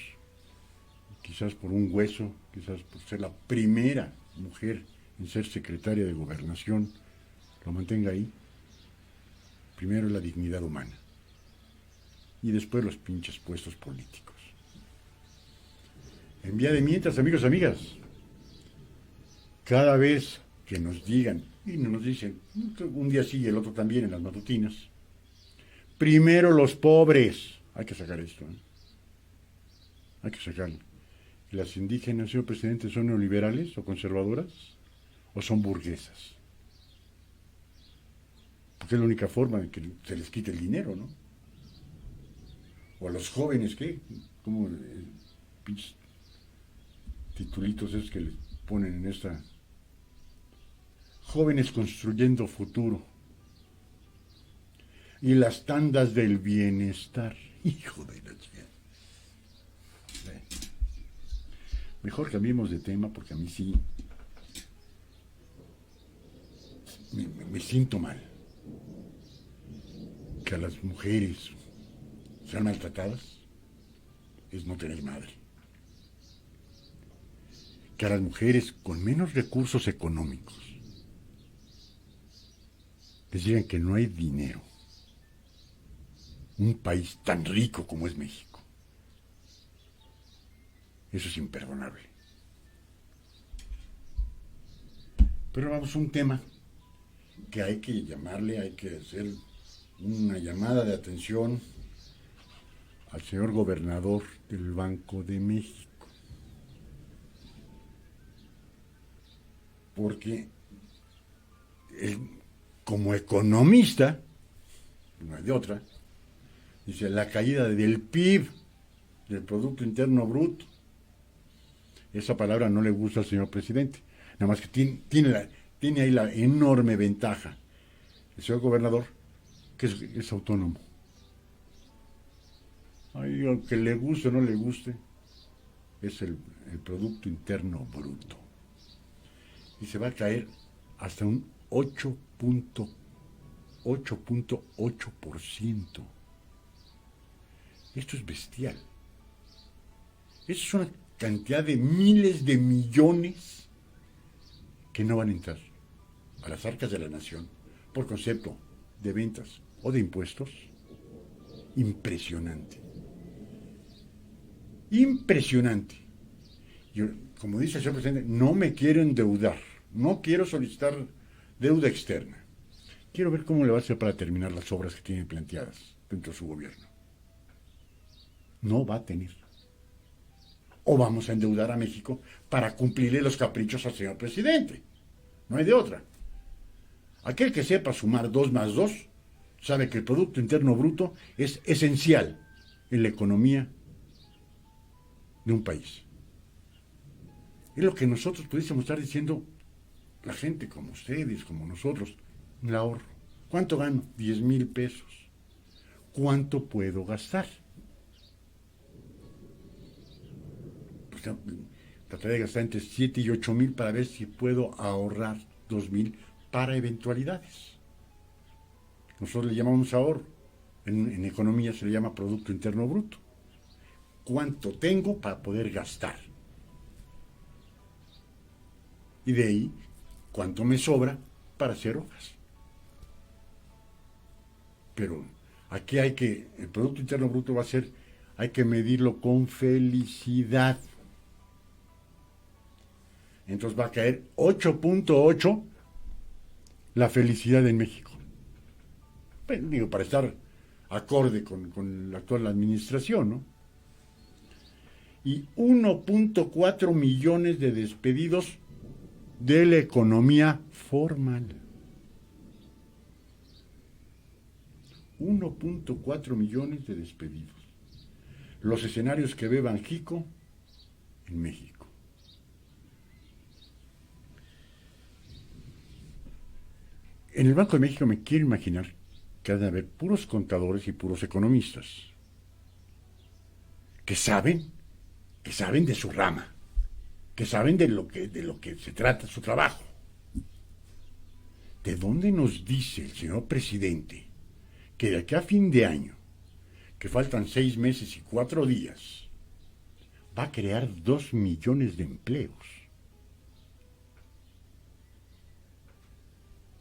Quizás por un hueso, quizás por ser la primera mujer en ser secretaria de Gobernación, lo mantenga ahí. Primero la dignidad humana y después los pinches puestos políticos. En vía de mientras, amigos, amigas, cada vez que nos digan, y nos dicen, un día sí y el otro también en las matutinas, primero los pobres, hay que sacar esto, ¿eh? Hay que sacarlo. ¿Las indígenas, señor presidente, son neoliberales o conservadoras? ¿O son burguesas? Porque es la única forma de que se les quite el dinero, ¿no? O a los jóvenes, ¿qué? Como pinches titulitos esos que les ponen en esta... Jóvenes construyendo futuro. Y las tandas del bienestar. Hijo de la chica. Mejor cambiemos de tema porque a mí sí me siento mal. Que a las mujeres sean maltratadas es no tener madre. Que a las mujeres con menos recursos económicos les digan que no hay dinero. Un país tan rico como es México. Eso es imperdonable. Pero vamos a un tema que hay que llamarle, hay que hacer una llamada de atención al señor gobernador del Banco de México. Porque él, como economista, no hay de otra, dice la caída del PIB, del Producto Interno Bruto. Esa palabra no le gusta al señor presidente, nada más que tiene ahí la enorme ventaja, el señor gobernador, que es autónomo. Ay, aunque le guste o no le guste, es el Producto Interno Bruto. Y se va a caer hasta un 8.8%. Esto es bestial. Esto es una cantidad de miles de millones que no van a entrar a las arcas de la nación por concepto de ventas o de impuestos. Impresionante. Impresionante. Yo, como dice el señor presidente, no me quiero endeudar, no quiero solicitar deuda externa. Quiero ver cómo le va a hacer para terminar las obras que tiene planteadas dentro de su gobierno. No va a tener. O vamos a endeudar a México para cumplirle los caprichos al señor presidente. No hay de otra. Aquel que sepa sumar 2 más 2 sabe que el Producto Interno Bruto es esencial en la economía de un país. Es lo que nosotros pudiésemos estar diciendo, la gente como ustedes, como nosotros, el ahorro. ¿Cuánto gano? 10,000 pesos. ¿Cuánto puedo gastar? Pues trataré de gastar entre 7 y 8,000 para ver si puedo ahorrar 2,000 para eventualidades. Nosotros le llamamos ahorro. En economía se le llama Producto Interno Bruto. ¿Cuánto tengo para poder gastar? Y de ahí, ¿cuánto me sobra para hacer obras? Pero aquí el Producto Interno Bruto va a ser, hay que medirlo con felicidad. Entonces va a caer 8.8 la felicidad en México. Pues, digo, para estar acorde con la actual administración, ¿no? Y 1.4 millones de despedidos de la economía formal. 1.4 millones de despedidos. Los escenarios que ve Banxico en México. En el Banco de México me quiero imaginar que ha de haber puros contadores y puros economistas que saben de su rama, que saben de lo que se trata su trabajo. ¿De dónde nos dice el señor presidente que de aquí a fin de año, que faltan 6 meses y 4 días, va a crear 2 millones de empleos?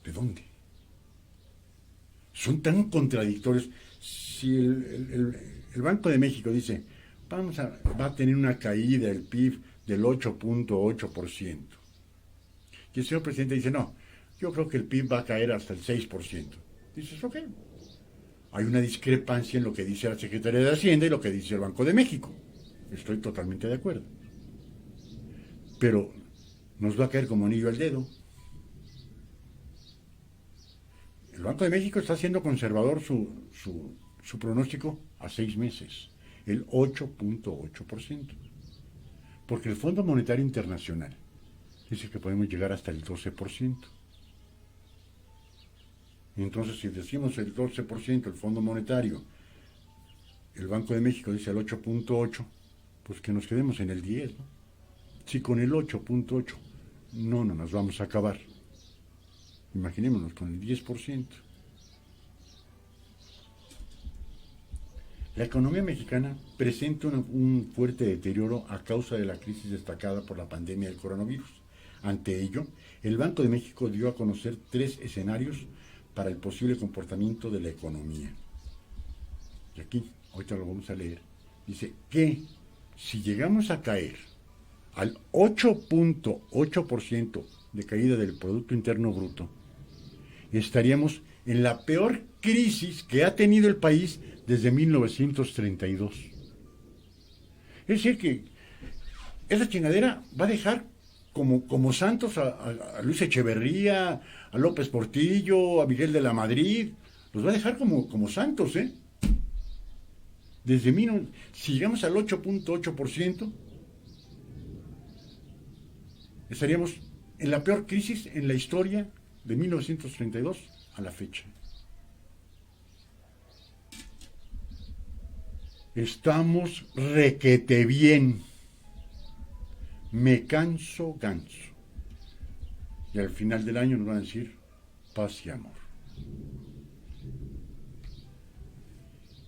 ¿De dónde? Son tan contradictorios. Si el Banco de México dice, va a tener una caída del PIB del 8.8%. Y el señor presidente dice, no, yo creo que el PIB va a caer hasta el 6%. Dices, ok. Hay una discrepancia en lo que dice la Secretaría de Hacienda y lo que dice el Banco de México. Estoy totalmente de acuerdo. Pero nos va a caer como anillo al dedo. El Banco de México está haciendo conservador su pronóstico a 6 meses, el 8.8%. Porque el Fondo Monetario Internacional dice que podemos llegar hasta el 12%. Entonces, si decimos el 12%, el Fondo Monetario, el Banco de México dice el 8.8%, pues que nos quedemos en el 10%, ¿no? Si con el 8.8% no nos vamos a acabar, imaginémonos con el 10%. La economía mexicana presenta un fuerte deterioro a causa de la crisis destacada por la pandemia del coronavirus. Ante ello, el Banco de México dio a conocer 3 escenarios para el posible comportamiento de la economía. Y aquí, ahorita lo vamos a leer, dice que si llegamos a caer al 8.8% de caída del Producto Interno Bruto, estaríamos en la peor crisis que ha tenido el país desde 1932. Es decir, que esa chingadera va a dejar como santos a Luis Echeverría, a López Portillo, a Miguel de la Madrid. Los va a dejar como santos, ¿eh? Si llegamos al 8.8%, estaríamos en la peor crisis en la historia de 1932 a la fecha. Estamos requete bien. Me canso ganso. Y al final del año nos van a decir paz y amor.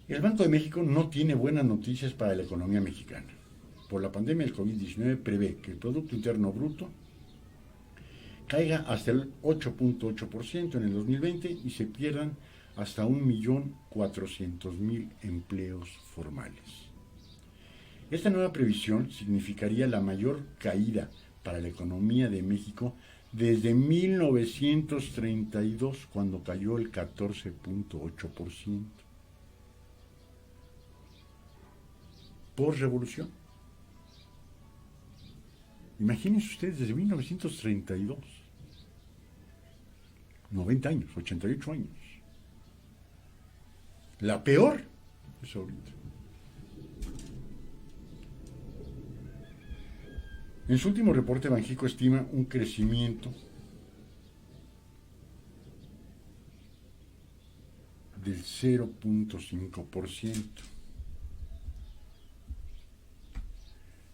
El Banco de México no tiene buenas noticias para la economía mexicana. Por la pandemia del COVID-19 prevé que el Producto Interno Bruto caiga hasta el 8.8% en el 2020 y se pierdan hasta 1.400.000 empleos formales. Esta nueva previsión significaría la mayor caída para la economía de México desde 1932, cuando cayó el 14.8%. Por revolución. Imagínense ustedes, desde 1932, 90 años, 88 años. La peor es ahorita. En su último reporte, Banxico estima un crecimiento del 0.5%.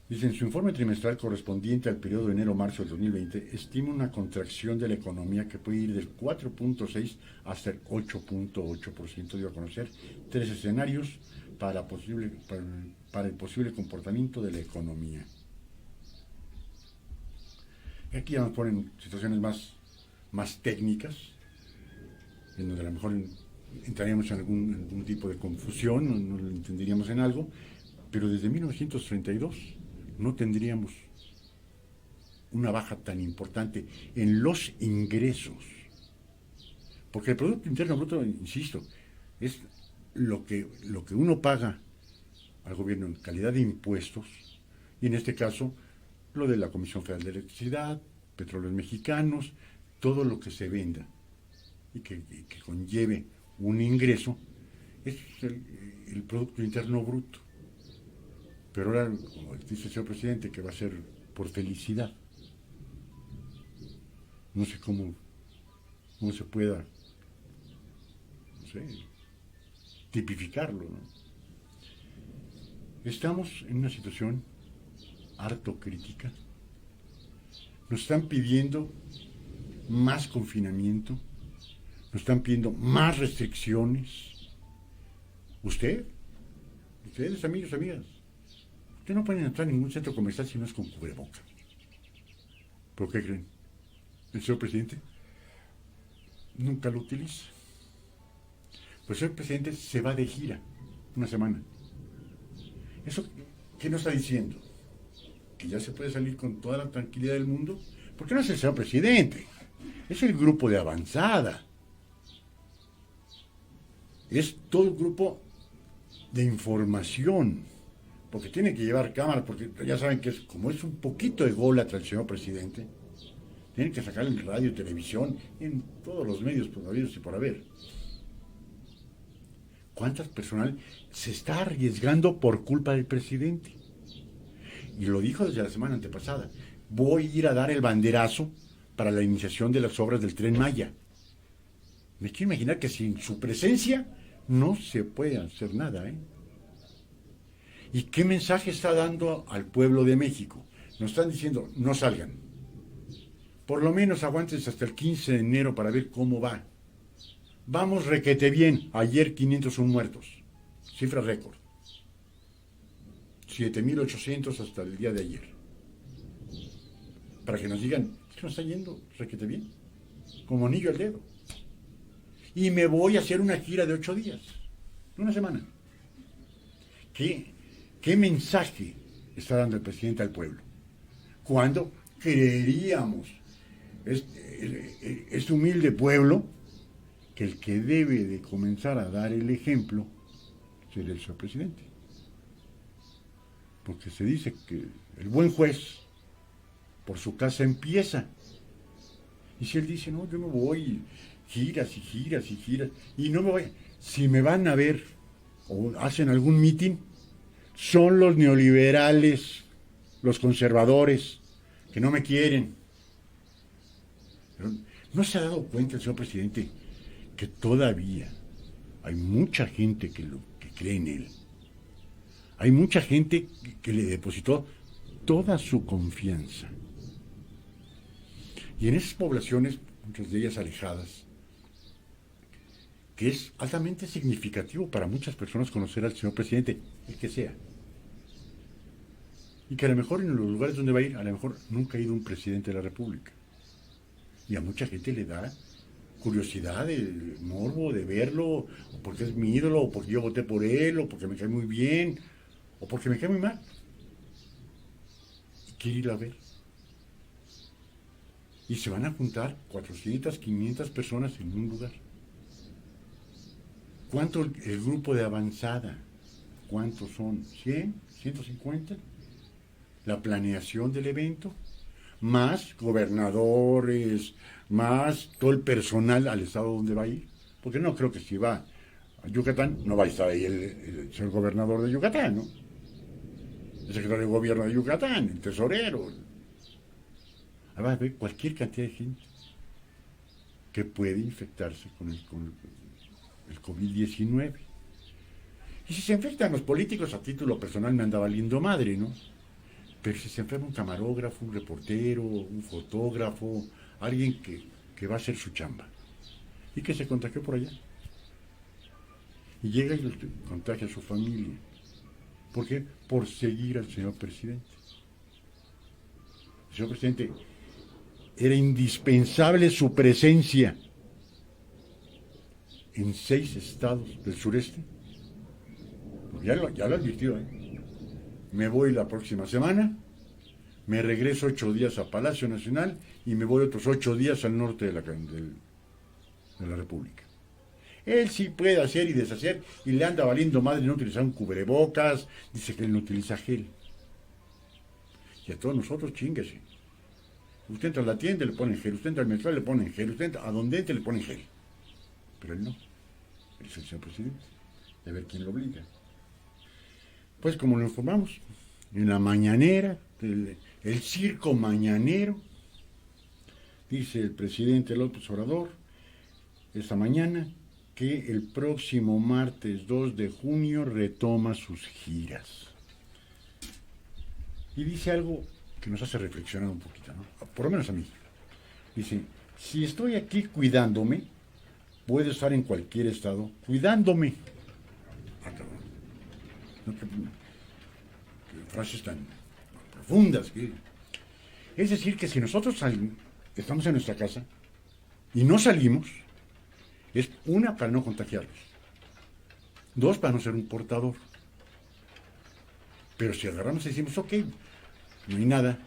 Dice, en su informe trimestral correspondiente al periodo de enero-marzo del 2020, estima una contracción de la economía que puede ir del 4.6 hasta el 8.8%. Dio a conocer 3 escenarios para el posible comportamiento de la economía. Aquí ya nos ponen situaciones más técnicas, en donde a lo mejor entraríamos en algún tipo de confusión, no lo entenderíamos en algo, pero desde 1932 no tendríamos una baja tan importante en los ingresos. Porque el Producto Interno Bruto, insisto, es lo que uno paga al gobierno en calidad de impuestos, y en este caso lo de la Comisión Federal de Electricidad, Petróleos Mexicanos, todo lo que se venda y que conlleve un ingreso, es el Producto Interno Bruto. Pero ahora, como dice el señor presidente, que va a ser por felicidad. No sé cómo se pueda, no sé, tipificarlo, ¿no? Estamos en una situación harto crítica. Nos están pidiendo más confinamiento, nos están pidiendo más restricciones. Ustedes, amigos, amigas, ustedes no pueden entrar en ningún centro comercial si no es con cubreboca. ¿Por qué creen? El señor presidente nunca lo utiliza. Pues el señor presidente se va de gira una semana. ¿Eso qué nos está diciendo? ¿Que ya se puede salir con toda la tranquilidad del mundo? Porque no es el señor presidente, es el grupo de avanzada. Es todo el grupo de información, porque tiene que llevar cámara, porque ya saben que como es un poquito ególatra el señor presidente, tienen que sacar en radio y televisión, en todos los medios por habidos y por haber. ¿Cuántas personas se está arriesgando por culpa del presidente? Y lo dijo desde la semana antepasada. Voy a ir a dar el banderazo para la iniciación de las obras del Tren Maya. Me quiero imaginar que sin su presencia no se puede hacer nada, ¿eh? ¿Y qué mensaje está dando al pueblo de México? Nos están diciendo, no salgan. Por lo menos aguántense hasta el 15 de enero para ver cómo va. Vamos requete bien. Ayer 501 muertos. Cifra récord. 7.800 hasta el día de ayer. Para que nos digan, es que nos está yendo requete bien. Como anillo al dedo. Y me voy a hacer una gira de 8 días. Una semana. ¿Qué mensaje está dando el presidente al pueblo? Cuando creeríamos este humilde pueblo que el que debe de comenzar a dar el ejemplo sería el señor presidente. Porque se dice que el buen juez por su casa empieza. Y si él dice, no, yo me voy, giras y giras y giras, y no me voy, si me van a ver o hacen algún mitin, son los neoliberales, los conservadores, que no me quieren. Pero ¿no se ha dado cuenta el señor presidente que todavía hay mucha gente que cree en él? Hay mucha gente que le depositó toda su confianza. Y en esas poblaciones, muchas de ellas alejadas, que es altamente significativo para muchas personas conocer al señor presidente, el que sea. Y que a lo mejor en los lugares donde va a ir, a lo mejor nunca ha ido un presidente de la República. Y a mucha gente le da curiosidad, el morbo de verlo, o porque es mi ídolo, o porque yo voté por él, o porque me cae muy bien, o porque me cae muy mal. Y quiere ir a ver. Y se van a juntar 400, 500 personas en un lugar. ¿Cuánto el grupo de avanzada? ¿Cuántos son? ¿100? ¿150? La planeación del evento, más gobernadores, más todo el personal al estado donde va a ir. Porque no creo que si va a Yucatán, no va a estar ahí el señor gobernador de Yucatán, ¿no? El secretario de gobierno de Yucatán, el tesorero. Ahí va a haber cualquier cantidad de gente que puede infectarse con el COVID-19. Y si se infectan los políticos, a título personal me anda valiendo madre, ¿no? Pero si se enferma un camarógrafo, un reportero, un fotógrafo, alguien que va a hacer su chamba y que se contagió por allá. Y llega y contagia a su familia. ¿Por qué? Por seguir al señor presidente. El señor presidente, era indispensable su presencia en 6 estados del sureste. Ya lo advirtió, ¿eh? Me voy la próxima semana, me regreso 8 días a Palacio Nacional y me voy otros 8 días al norte de la República. Él sí puede hacer y deshacer y le anda valiendo madre no utilizar un cubrebocas, dice que él no utiliza gel. Y a todos nosotros, chíngase. Usted entra a la tienda, le ponen gel, usted entra al metro, le ponen gel, usted entra a donde entre, le ponen gel. Pero él no, él es el señor presidente, de ver quién lo obliga. Pues como lo informamos, en la mañanera, el circo mañanero, dice el presidente López Obrador esta mañana que el próximo martes 2 de junio retoma sus giras. Y dice algo que nos hace reflexionar un poquito, ¿no? Por lo menos a mí. Dice, si estoy aquí cuidándome, puedo estar en cualquier estado cuidándome. ¿No? Que frases tan profundas. Es decir, que si nosotros estamos en nuestra casa y no salimos, es una, para no contagiarlos. 2, para no ser un portador. Pero si agarramos y decimos, ok, no hay nada,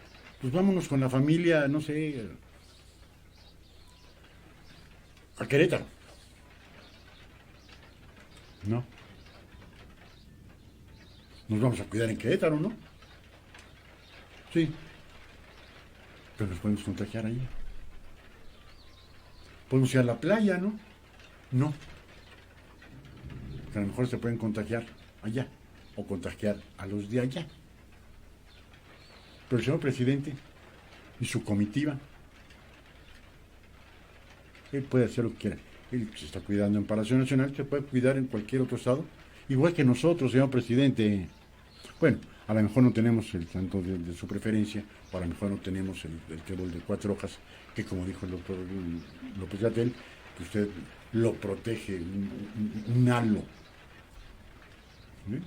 pues vámonos con la familia, no sé, a Querétaro. No. Nos vamos a cuidar en Querétaro, ¿no? Sí. Pero nos podemos contagiar ahí. Podemos ir a la playa, ¿no? No. Que a lo mejor se pueden contagiar allá o contagiar a los de allá. Pero el señor presidente y su comitiva, él puede hacer lo que quiera. Él se está cuidando en Palacio Nacional, se puede cuidar en cualquier otro estado, igual que nosotros, señor presidente. Bueno, a lo mejor no tenemos el santo de su preferencia, o a lo mejor no tenemos el trébol de 4 hojas, que como dijo el doctor López-Gatell, que usted lo protege, un halo. ¿Sí?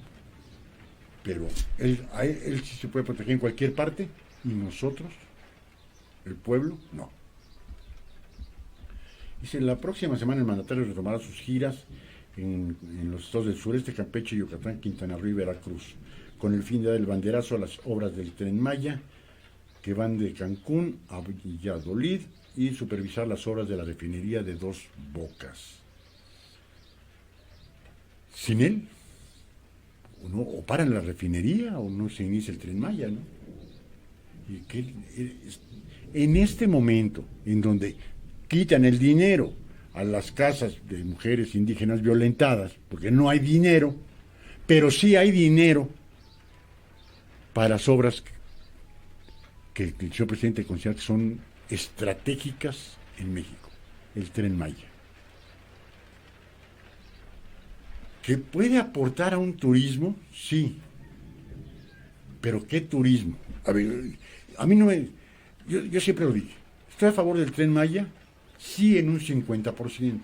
Pero él sí se puede proteger en cualquier parte, y nosotros, el pueblo, no. Dice, la próxima semana el mandatario retomará sus giras en los estados del sureste, Campeche, Yucatán, Quintana Roo y Veracruz, con el fin de dar el banderazo a las obras del Tren Maya, que van de Cancún a Valladolid, y supervisar las obras de la refinería de Dos Bocas. sin él, o paran la refinería o no se inicia el Tren Maya, ¿no? Y que en este momento, en donde quitan el dinero a las casas de mujeres indígenas violentadas, porque no hay dinero, pero sí hay dinero para las obras que el señor presidente considera que son estratégicas en México, el Tren Maya. ¿Que puede aportar a un turismo? Sí. ¿Pero qué turismo? A ver, a mí no me... Yo siempre lo dije. Estoy a favor del Tren Maya, sí, en un 50%.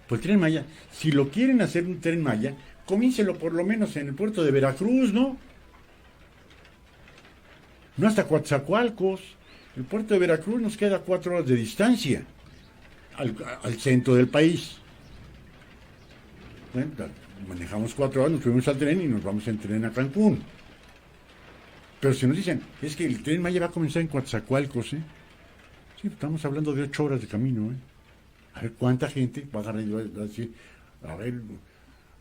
Pues el Tren Maya, si lo quieren hacer un Tren Maya, comiénselo por lo menos en el puerto de Veracruz, ¿no? No hasta Coatzacoalcos. El puerto de Veracruz nos queda 4 horas de distancia al centro del país. Manejamos 4 horas, nos subimos al tren y nos vamos en tren a Cancún. Pero si nos dicen, es que el Tren Maya va a comenzar en Coatzacoalcos, ¿eh? Sí, estamos hablando de 8 horas de camino, ¿eh? A ver cuánta gente va a agarrar y va a decir, a ver,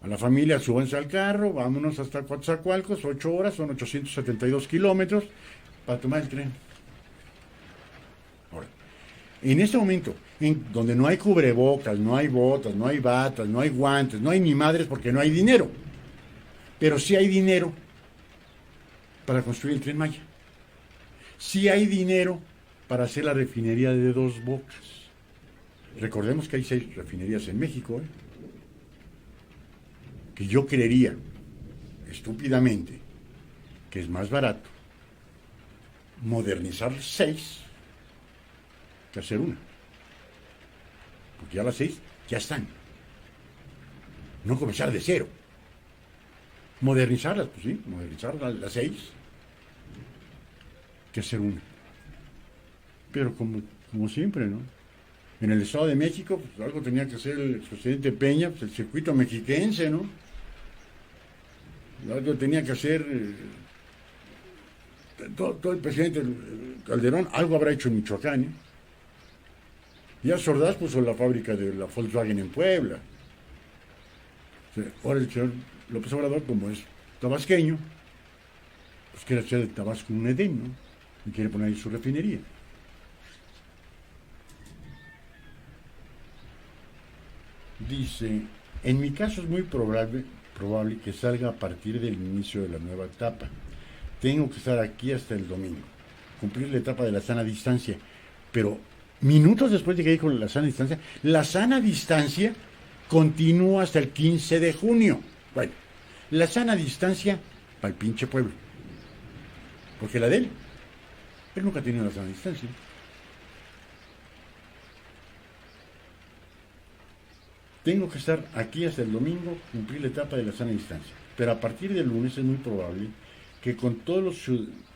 a la familia, súbanse al carro, vámonos hasta Coatzacoalcos, 8 horas, son 872 kilómetros para tomar el tren. Ahora, en este momento, donde no hay cubrebocas, no hay botas, no hay batas, no hay guantes, no hay ni madres porque no hay dinero, pero sí hay dinero para construir el Tren Maya. Sí hay dinero para hacer la refinería de Dos Bocas. Recordemos que hay 6 refinerías en México, ¿eh? Que yo creería, estúpidamente, que es más barato modernizar 6 que hacer una. Porque ya las 6 ya están. No comenzar de cero. Modernizarlas, pues sí, modernizar las 6 que hacer una. Pero como siempre, ¿no? En el Estado de México, pues algo tenía que hacer el presidente Peña, pues el circuito mexiquense, ¿no? Algo tenía que hacer todo el presidente Calderón, algo habrá hecho en Michoacán, ¿eh? Ya Ordaz puso la fábrica de la Volkswagen en Puebla. O sea, ahora el señor López Obrador, como es tabasqueño, pues quiere hacer de Tabasco un Edén, ¿no? Y quiere poner ahí su refinería. Dice, en mi caso es muy probable que salga a partir del inicio de la nueva etapa. Tengo que estar aquí hasta el domingo, cumplir la etapa de la sana distancia, pero minutos después de que con la sana distancia continúa hasta el 15 de junio. Bueno, la sana distancia para el pinche pueblo, porque la de él nunca ha tenido la sana distancia. Tengo que estar aquí hasta el domingo, cumplir la etapa de la sana distancia. Pero a partir del lunes es muy probable que con todos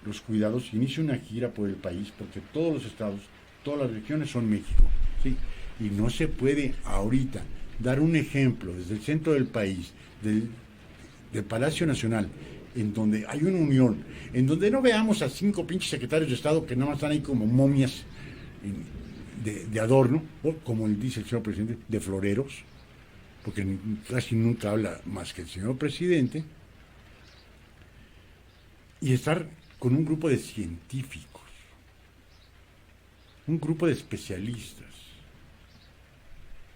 los cuidados inicie una gira por el país, porque todos los estados, todas las regiones son México, ¿sí? Y no se puede ahorita dar un ejemplo desde el centro del país, del Palacio Nacional, en donde hay una unión, en donde no veamos a 5 pinches secretarios de Estado que nada más están ahí como momias de adorno, o como dice el señor presidente, de floreros, porque casi nunca habla más que el señor presidente, y estar con un grupo de científicos, un grupo de especialistas,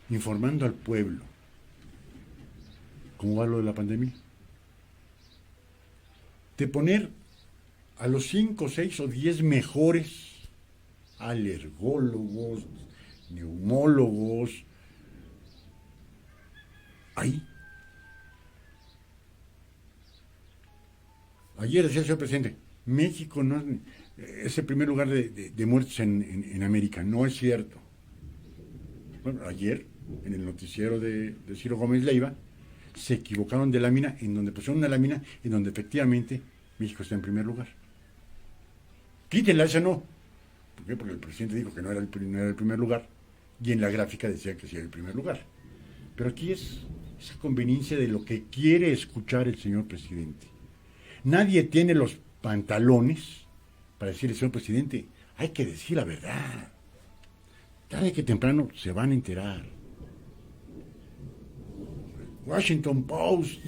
informando al pueblo cómo va lo de la pandemia. De poner a los 5, 6 o 10 mejores alergólogos, neumólogos, ahí. Ayer decía el señor presidente, México no es el primer lugar de muertes en América. No es cierto. Bueno, ayer, en el noticiero de Ciro Gómez Leiva, se equivocaron de lámina, en donde pusieron una lámina en donde efectivamente México está en primer lugar. Quítenla, esa no. ¿Por qué? Porque el presidente dijo que no era el primer lugar, y en la gráfica decía que sí era el primer lugar. Pero aquí es esa conveniencia de lo que quiere escuchar el señor presidente. Nadie tiene los pantalones para decirle, señor presidente, hay que decir la verdad. Tarde que temprano se van a enterar. Washington Post,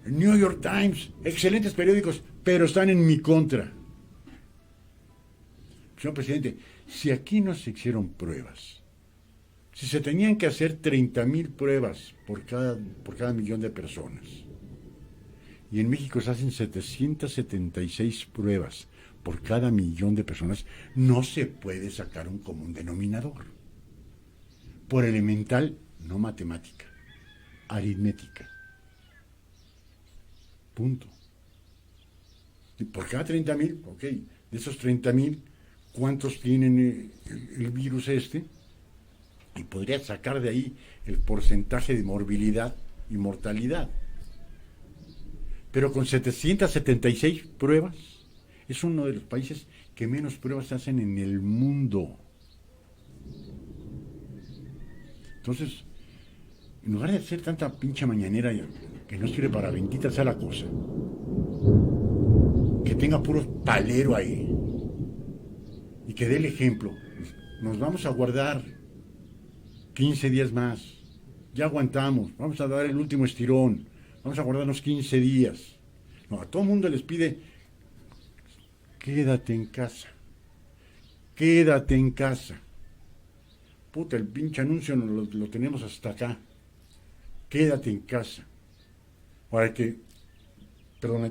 el New York Times, excelentes periódicos, pero están en mi contra. Señor presidente, si aquí no se hicieron pruebas, si se tenían que hacer 30,000 pruebas por cada millón de personas, y en México se hacen 776 pruebas por cada millón de personas, no se puede sacar un común denominador. Por elemental, no matemática, aritmética. Punto. Y por cada 30,000, ok, de esos 30,000, ¿cuántos tienen el virus este? Y podría sacar de ahí el porcentaje de morbilidad y mortalidad. Pero con 776 pruebas, es uno de los países que menos pruebas hacen en el mundo. Entonces, en lugar de hacer tanta pinche mañanera que no sirve para bendita sea la cosa, que tenga puro palero ahí y que dé el ejemplo, nos vamos a guardar 15 días más, ya aguantamos, vamos a dar el último estirón, vamos a guardarnos 15 días. No, a todo el mundo les pide, quédate en casa, quédate en casa. Puta, el pinche anuncio lo tenemos hasta acá. Quédate en casa. Ahora hay que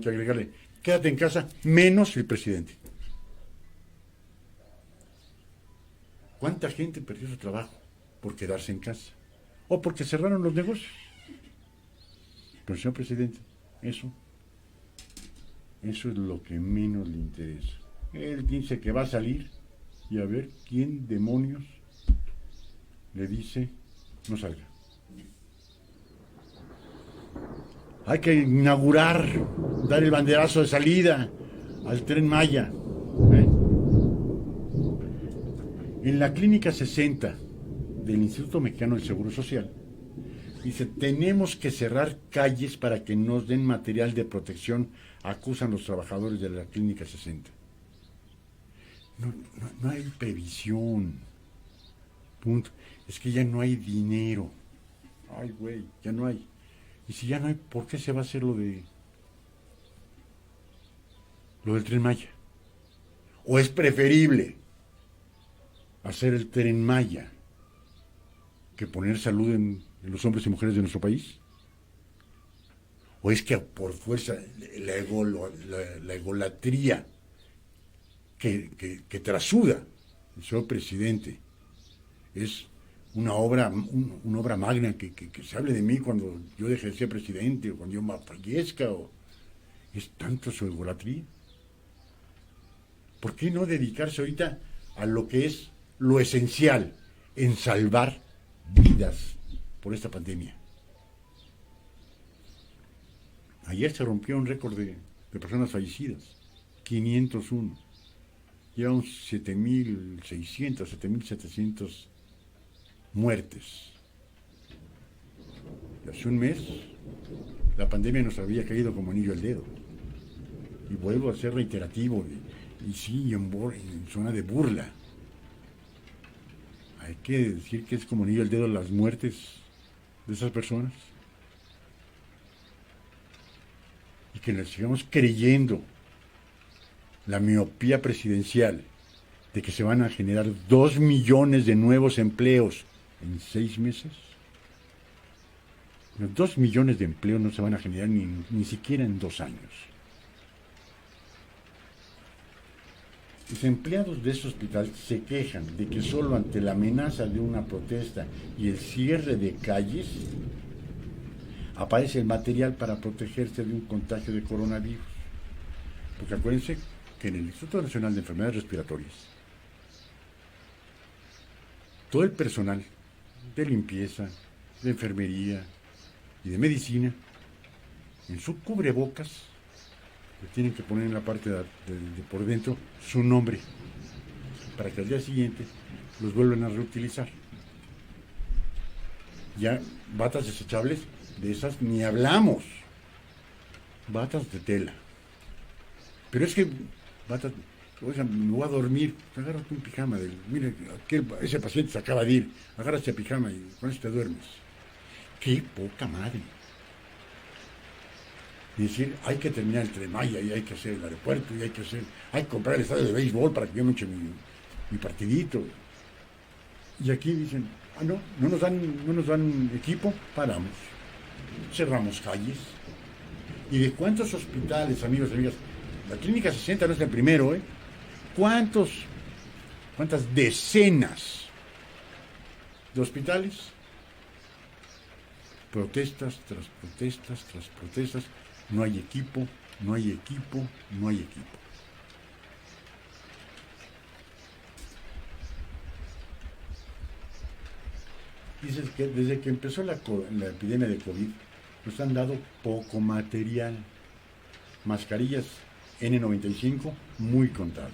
agregarle, quédate en casa menos el presidente. ¿Cuánta gente perdió su trabajo por quedarse en casa? O porque cerraron los negocios. Pero señor presidente, eso es lo que menos le interesa. Él dice que va a salir y a ver quién demonios le dice no salga. Hay que inaugurar, dar el banderazo de salida al Tren Maya. En la clínica 60 del Instituto Mexicano del Seguro Social, dice, tenemos que cerrar calles para que nos den material de protección, acusan los trabajadores de la clínica 60. No hay previsión. Punto. Es que ya no hay dinero. Ay, güey, ya no hay. Y si ya no hay, ¿por qué se va a hacer lo del Tren Maya? ¿O es preferible hacer el Tren Maya que poner salud en los hombres y mujeres de nuestro país? ¿O es que por fuerza la egolatría que trasuda el señor presidente es una obra magna que se hable de mí cuando yo deje de ser presidente o cuando yo fallezca? ¿O es tanto su egolatría? ¿Por qué no dedicarse ahorita a lo que es lo esencial en salvar vidas por esta pandemia? Ayer se rompió un récord de personas fallecidas, 501. Llevamos 7,600, 7,700 muertes. Y hace un mes la pandemia nos había caído como anillo al dedo. Y vuelvo a ser reiterativo, y sí, en zona de burla. Hay que decir que es como anillo al dedo las muertes de esas personas. Y que nos sigamos creyendo la miopía presidencial de que se van a generar 2 millones de nuevos empleos en 6 meses. Los 2 millones de empleos no se van a generar ni siquiera en 2 años. Los empleados de ese hospital se quejan de que solo ante la amenaza de una protesta y el cierre de calles aparece el material para protegerse de un contagio de coronavirus. Porque acuérdense que en el Instituto Nacional de Enfermedades Respiratorias, todo el personal de limpieza, de enfermería y de medicina, en su cubrebocas, le tienen que poner en la parte de por dentro su nombre, para que al día siguiente los vuelvan a reutilizar. Ya batas desechables, de esas ni hablamos. Batas de tela. Pero es que, batas, oiga, me voy a dormir, agárrate un pijama. Mire, ese paciente se acaba de ir, agárrate el pijama y con eso te duermes. ¡Qué poca madre! y decir, hay que terminar el Tren Maya, y hay que hacer el aeropuerto, y hay que comprar el estadio de béisbol para que yo me eche mi partidito. Y aquí dicen, no, no nos dan equipo, paramos, cerramos calles. ¿Y de cuántos hospitales, amigos y amigas? La Clínica 60 no es el primero, ¿eh? ¿Cuántas decenas de hospitales? Protestas tras protestas tras protestas. No hay equipo, no hay equipo, no hay equipo. Dices que desde que empezó la epidemia de COVID, nos han dado poco material. Mascarillas N95 muy contadas.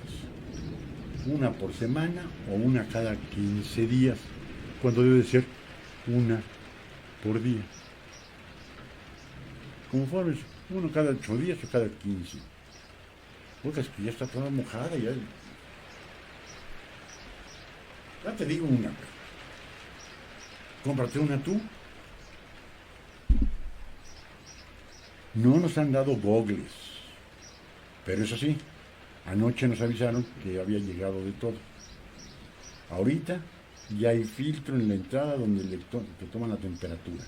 Una por semana o una cada 15 días, cuando debe ser una por día. Conforme uno cada 8 días o cada 15. Otras que ya está toda mojada. Ya te digo una. Cómprate una tú. No nos han dado gogles. Pero eso sí, anoche nos avisaron que había llegado de todo. Ahorita ya hay filtro en la entrada donde te toman la temperatura.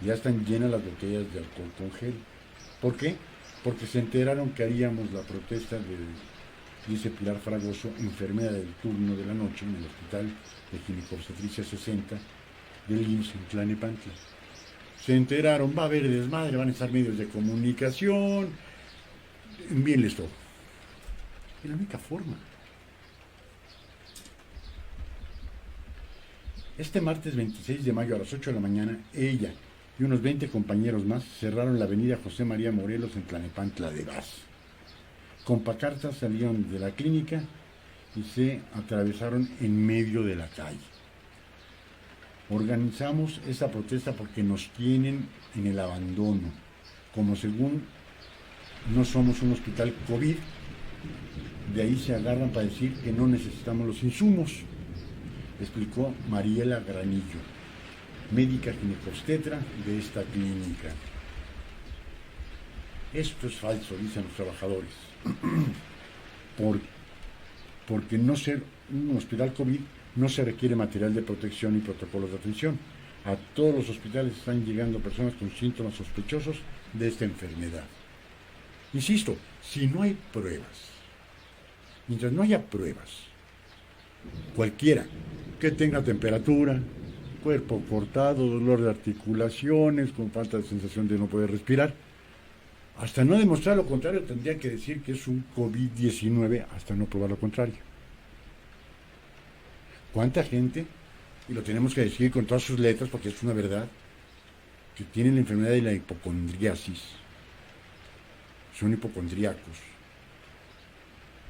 Ya están llenas las botellas de alcohol con gel. ¿Por qué? Porque se enteraron que haríamos la protesta dice Pilar Fragoso, enfermera del turno de la noche en el hospital de Ginecobstetricia 60 del IMSS en Tlalnepantla. Se enteraron, va a haber desmadre, van a estar medios de comunicación, envíenles todo. Es la única forma. Este martes 26 de mayo a las 8 de la mañana, ella y unos 20 compañeros más cerraron la avenida José María Morelos en Tlalnepantla de Vaz. Con pancartas salieron de la clínica y se atravesaron en medio de la calle. Organizamos esta protesta porque nos tienen en el abandono, como según no somos un hospital COVID, de ahí se agarran para decir que no necesitamos los insumos, explicó Mariela Granillo, médica ginecobstetra de esta clínica. Esto es falso, dicen los trabajadores, porque no ser un hospital COVID no se requiere material de protección y protocolos de atención. A todos los hospitales están llegando personas con síntomas sospechosos de esta enfermedad. Insisto, si no hay pruebas, mientras no haya pruebas, cualquiera que tenga temperatura, cuerpo cortado, dolor de articulaciones, con falta de sensación de no poder respirar, hasta no demostrar lo contrario, tendría que decir que es un COVID-19 hasta no probar lo contrario. ¿Cuánta gente, y lo tenemos que decir con todas sus letras porque es una verdad, que tienen la enfermedad de la hipocondriasis, son hipocondríacos,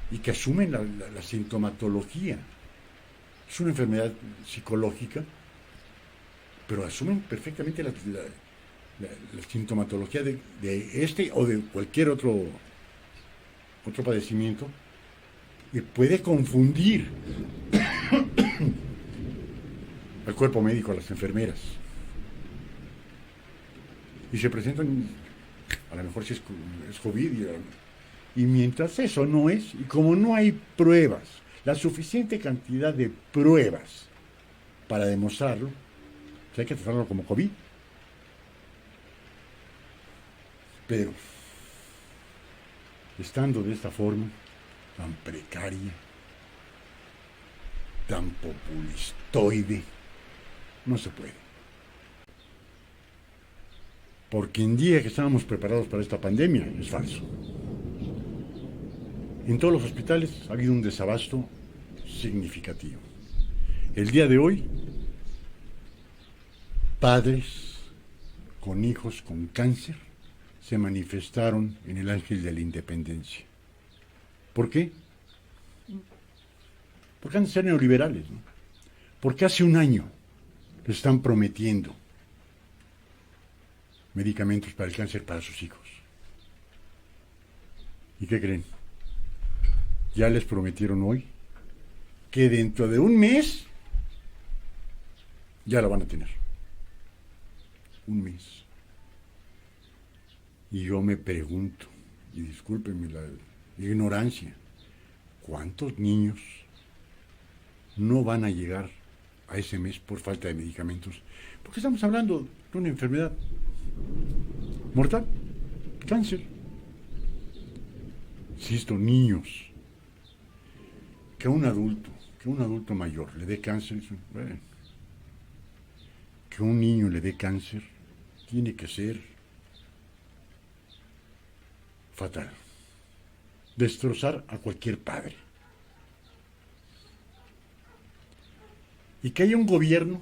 y que asumen la sintomatología? Es una enfermedad psicológica, pero asumen perfectamente la sintomatología de este o de cualquier otro padecimiento, y puede confundir al cuerpo médico, a las enfermeras, y se presentan, a lo mejor si es COVID, y mientras eso no es, y como no hay pruebas, la suficiente cantidad de pruebas para demostrarlo, pues hay que tratarlo como COVID. Pero, estando de esta forma, tan precaria, tan populistoide, no se puede. Porque en día que estábamos preparados para esta pandemia, es falso. En todos los hospitales ha habido un desabasto significativo. El día de hoy, padres con hijos con cáncer se manifestaron en el Ángel de la Independencia. ¿Por qué? Porque han de ser neoliberales, ¿no? Porque hace un año les están prometiendo medicamentos para el cáncer para sus hijos. ¿Y qué creen? Ya les prometieron hoy que dentro de un mes ya la van a tener. Un mes. Y yo me pregunto, y discúlpenme la ignorancia, ¿cuántos niños no van a llegar a ese mes por falta de medicamentos? Porque estamos hablando de una enfermedad mortal, cáncer. Insisto, niños, que un adulto mayor le dé cáncer, bueno, que un niño le dé cáncer, tiene que ser fatal. Destrozar a cualquier padre. Y que haya un gobierno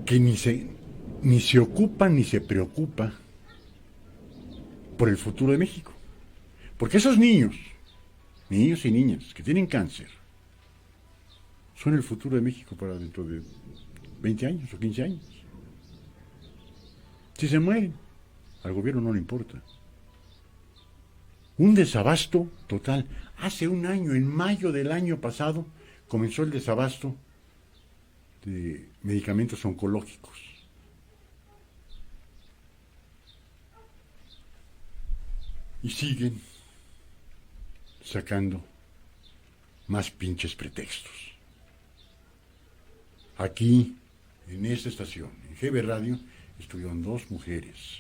que ni se ocupa ni se preocupa por el futuro de México. Porque esos niños y niñas que tienen cáncer, son el futuro de México para dentro de 20 años o 15 años. Si se mueren, al gobierno no le importa. Un desabasto total. Hace un año, en mayo del año pasado, comenzó el desabasto de medicamentos oncológicos. Y siguen sacando más pinches pretextos. Aquí, en esta estación, en GB Radio, estuvieron 2 mujeres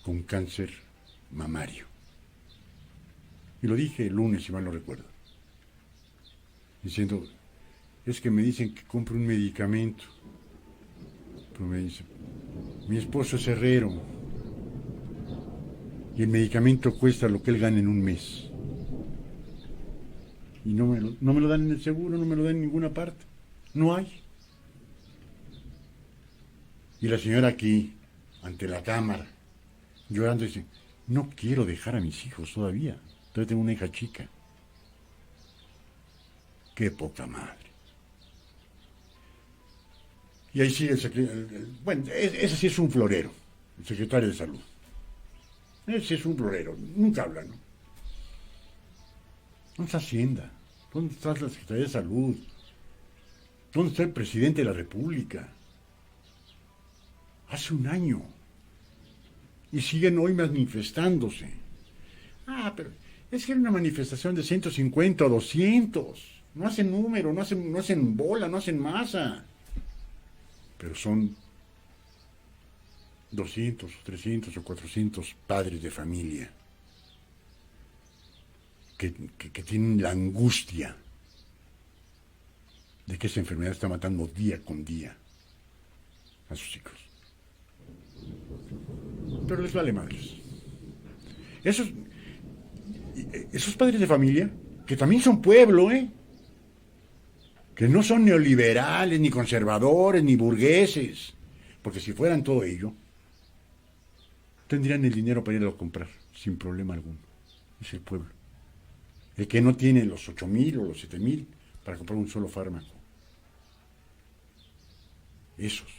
con cáncer mamario. Y lo dije el lunes, si mal no recuerdo. Diciendo, es que me dicen que compre un medicamento. Pero me dice, mi esposo es herrero. Y el medicamento cuesta lo que él gana en un mes. Y no me lo dan en el seguro, no me lo dan en ninguna parte. No hay. Y la señora aquí, ante la cámara, llorando, dice, no quiero dejar a mis hijos todavía. Todavía tengo una hija chica. Qué poca madre. Y ahí sigue el secretario. Bueno, ese sí es un florero, el secretario de Salud. Ese es un florero, nunca habla, ¿no? ¿Dónde está Hacienda? ¿Dónde está la Secretaría de Salud? ¿Dónde está el presidente de la República? Hace un año. Y siguen hoy manifestándose. Pero es que era una manifestación de 150 o 200. No hacen número, no hacen bola, no hacen masa. Pero son 200, 300 o 400 padres de familia que tienen la angustia de que esa enfermedad está matando día con día a sus hijos. Pero les vale madres. Esos padres de familia, que también son pueblo, que no son neoliberales, ni conservadores, ni burgueses, porque si fueran todo ello, tendrían el dinero para irlo a comprar, sin problema alguno. Es el pueblo. El que no tiene los 8,000 o los 7,000 para comprar un solo fármaco. Esos.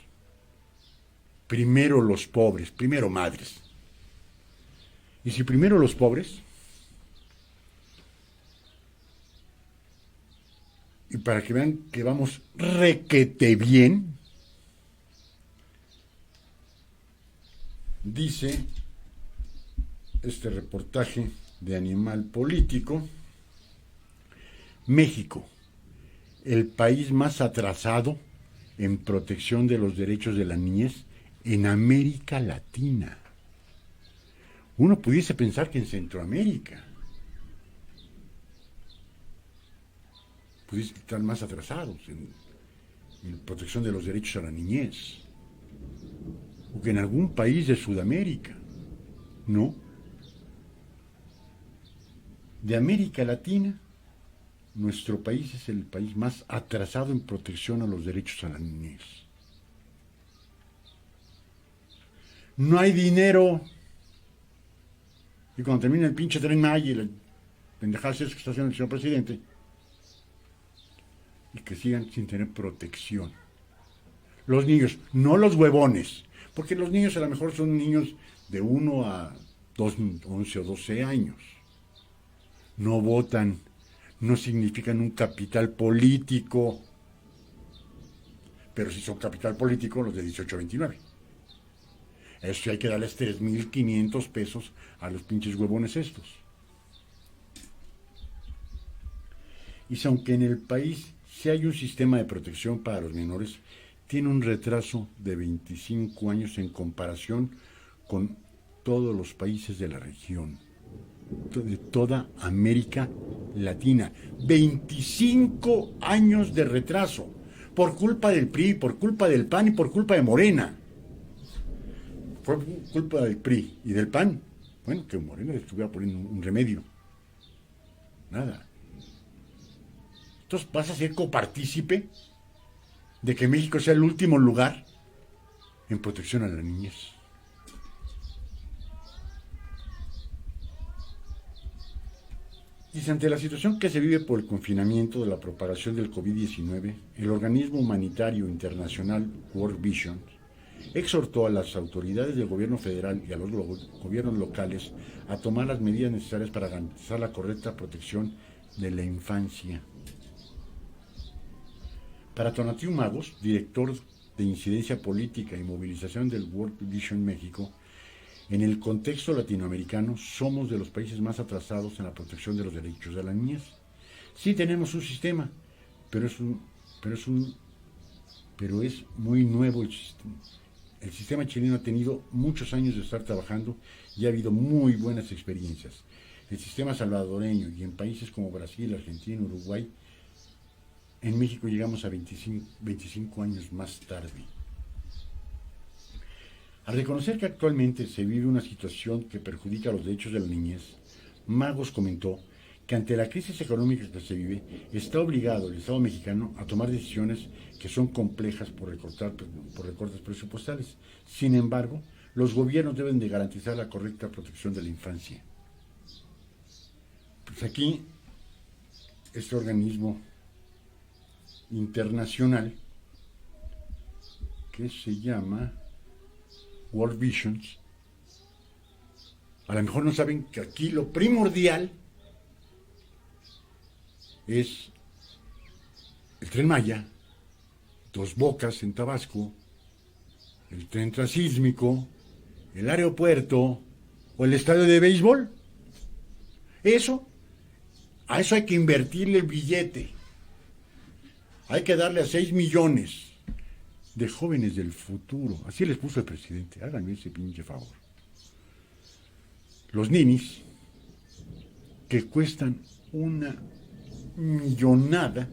Primero los pobres, primero madres. Y si primero los pobres, y para que vean que vamos requete bien, dice este reportaje de Animal Político, México, el país más atrasado en protección de los derechos de la niñez en América Latina. Uno pudiese pensar que en Centroamérica pudiese estar más atrasados en protección de los derechos a la niñez, o que en algún país de Sudamérica. No. De América Latina, nuestro país es el país más atrasado en protección a los derechos a la niñez. No hay dinero. Y cuando termine el pinche Tren Maya y la pendejada que está haciendo el señor presidente, y que sigan sin tener protección. Los niños, no los huevones, porque los niños a lo mejor son niños de 1 a 11 o 12 años. No votan, no significan un capital político. pero sí son capital político los de 18 a 29. Eso sí hay que darles 3,500 pesos a los pinches huevones estos. Y si aunque en el país sí hay un sistema de protección para los menores, tiene un retraso de 25 años en comparación con todos los países de la región, de toda América Latina. 25 años de retraso, por culpa del PRI, por culpa del PAN y por culpa de Morena. Fue culpa del PRI y del PAN. Bueno, que Morena le estuviera poniendo un remedio. Nada. Entonces vas a ser copartícipe de que México sea el último lugar en protección a la niñez. Y ante la situación que se vive por el confinamiento de la propagación del COVID-19, el organismo humanitario internacional World Vision exhortó a las autoridades del gobierno federal y a los gobiernos locales a tomar las medidas necesarias para garantizar la correcta protección de la infancia. Para Tonatiuh Magos, director de Incidencia Política y Movilización del World Vision México, en el contexto latinoamericano somos de los países más atrasados en la protección de los derechos de la niñez. Sí tenemos un sistema, pero es muy nuevo el sistema. El sistema chileno ha tenido muchos años de estar trabajando y ha habido muy buenas experiencias. El sistema salvadoreño y en países como Brasil, Argentina, Uruguay, en México llegamos a 25 años más tarde. Al reconocer que actualmente se vive una situación que perjudica los derechos de la niñez, Magos comentó que ante la crisis económica que se vive, está obligado el Estado mexicano a tomar decisiones que son complejas por recortes presupuestales. Sin embargo, los gobiernos deben de garantizar la correcta protección de la infancia. Pues aquí, este organismo internacional, que se llama World Visions, a lo mejor no saben que aquí lo primordial es el Tren Maya, Dos Bocas en Tabasco, el tren transísmico, el aeropuerto o el estadio de béisbol. A eso hay que invertirle el billete. Hay que darle a 6 millones de jóvenes del futuro. Así les puso el presidente. Háganme ese pinche favor. Los ninis, que cuestan una millonada.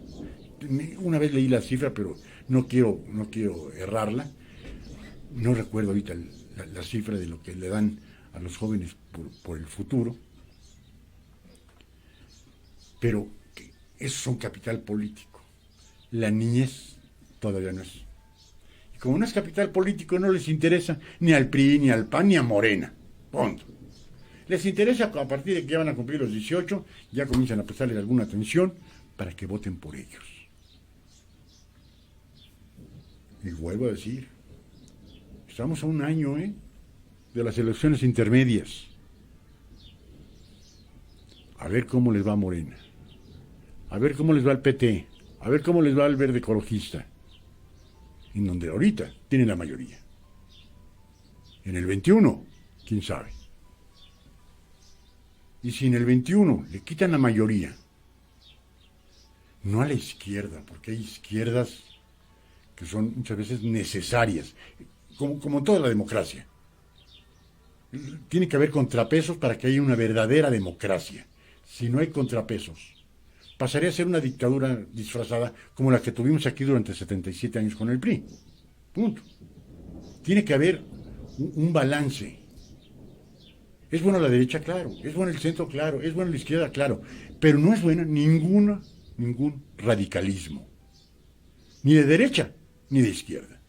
Una vez leí la cifra, pero no quiero errarla. No recuerdo ahorita la cifra de lo que le dan a los jóvenes por el futuro. Pero esos son capital político. La niñez todavía no es. Y como no es capital político, no les interesa ni al PRI, ni al PAN, ni a Morena. Punto. Les interesa a partir de que ya van a cumplir los 18, ya comienzan a prestarles alguna atención para que voten por ellos. Y vuelvo a decir, estamos a un año de las elecciones intermedias. A ver cómo les va a Morena. A ver cómo les va al PT. A ver cómo les va al Verde Ecologista. En donde ahorita tienen la mayoría. En el 21, quién sabe. Y si en el 21 le quitan la mayoría, no a la izquierda, porque hay izquierdas que son muchas veces necesarias, como toda la democracia. Tiene que haber contrapesos para que haya una verdadera democracia. Si no hay contrapesos, pasaría a ser una dictadura disfrazada como la que tuvimos aquí durante 77 años con el PRI. Punto. Tiene que haber un balance. Es bueno la derecha, claro. Es bueno el centro, claro. Es bueno la izquierda, claro. Pero no es bueno ningún radicalismo. Ni de derecha, ni de izquierda.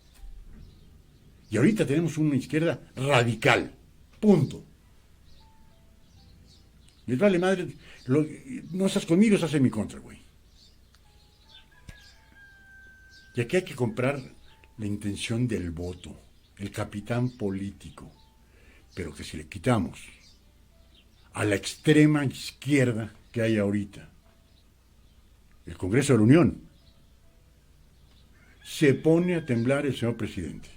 Y ahorita tenemos una izquierda radical. Punto. Les vale madre. No estás conmigo, estás en mi contra, güey. Y aquí hay que comprar la intención del voto, el capitán político. Pero que si le quitamos a la extrema izquierda que hay ahorita, el Congreso de la Unión, se pone a temblar el señor presidente.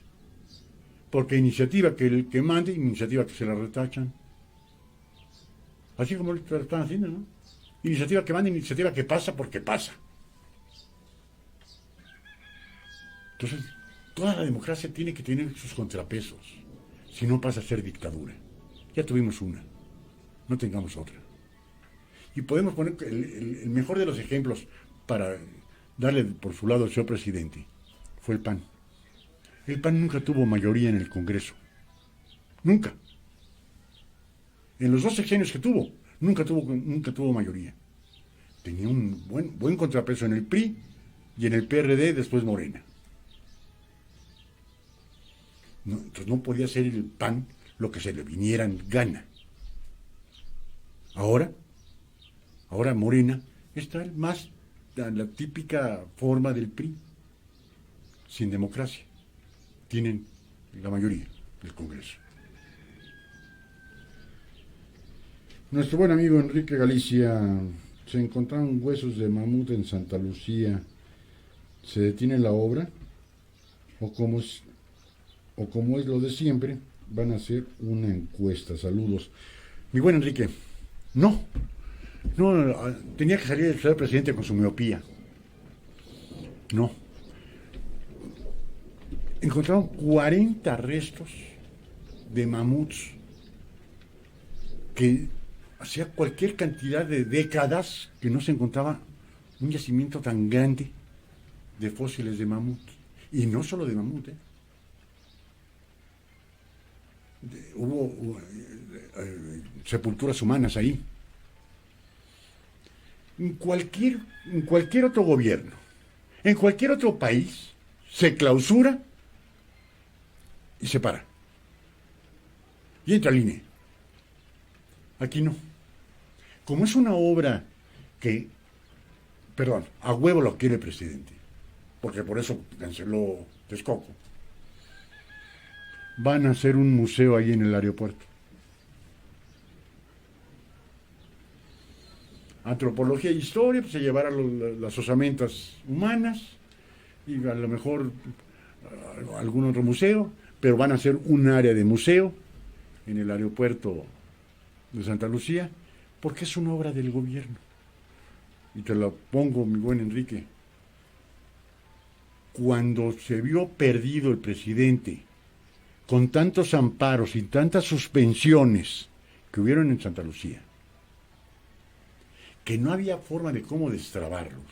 Porque iniciativa que el que mande, iniciativa que se la retachan. Así como lo están haciendo, ¿no? Iniciativa que manda, iniciativa que pasa porque pasa. Entonces, toda la democracia tiene que tener sus contrapesos. Si no pasa a ser dictadura. Ya tuvimos una. No tengamos otra. Y podemos poner el mejor de los ejemplos para darle por su lado al señor presidente. Fue el PAN. El PAN nunca tuvo mayoría en el Congreso. Nunca. En los 2 sexenios que tuvo, nunca tuvo mayoría. Tenía un buen contrapeso en el PRI y en el PRD, después Morena. No, entonces no podía ser el PAN lo que se le viniera en gana. Ahora Morena está más la típica forma del PRI, sin democracia. Tienen la mayoría del Congreso. Nuestro buen amigo Enrique Galicia: se encontraron huesos de mamut en Santa Lucía. ¿Se detiene la obra? ¿O como es lo de siempre, van a hacer una encuesta? Saludos. Mi buen Enrique, no, tenía que salir el señor presidente con su miopía. No. Encontraron 40 restos de mamuts que hacía cualquier cantidad de décadas que no se encontraba un yacimiento tan grande de fósiles de mamut. Y no solo de mamut, hubo sepulturas humanas ahí. En cualquier otro gobierno, en cualquier otro país, se clausura y se para. Y entra al INE. Aquí no. Como es una obra que, a huevo lo quiere el presidente, porque por eso canceló Texcoco, van a hacer un museo ahí en el aeropuerto. Antropología e historia, pues se llevarán las osamentas humanas y a lo mejor algún otro museo, pero van a hacer un área de museo en el aeropuerto de Santa Lucía, porque es una obra del gobierno. Y te la pongo, mi buen Enrique. Cuando se vio perdido el presidente, con tantos amparos y tantas suspensiones que hubieron en Santa Lucía, que no había forma de cómo destrabarlos,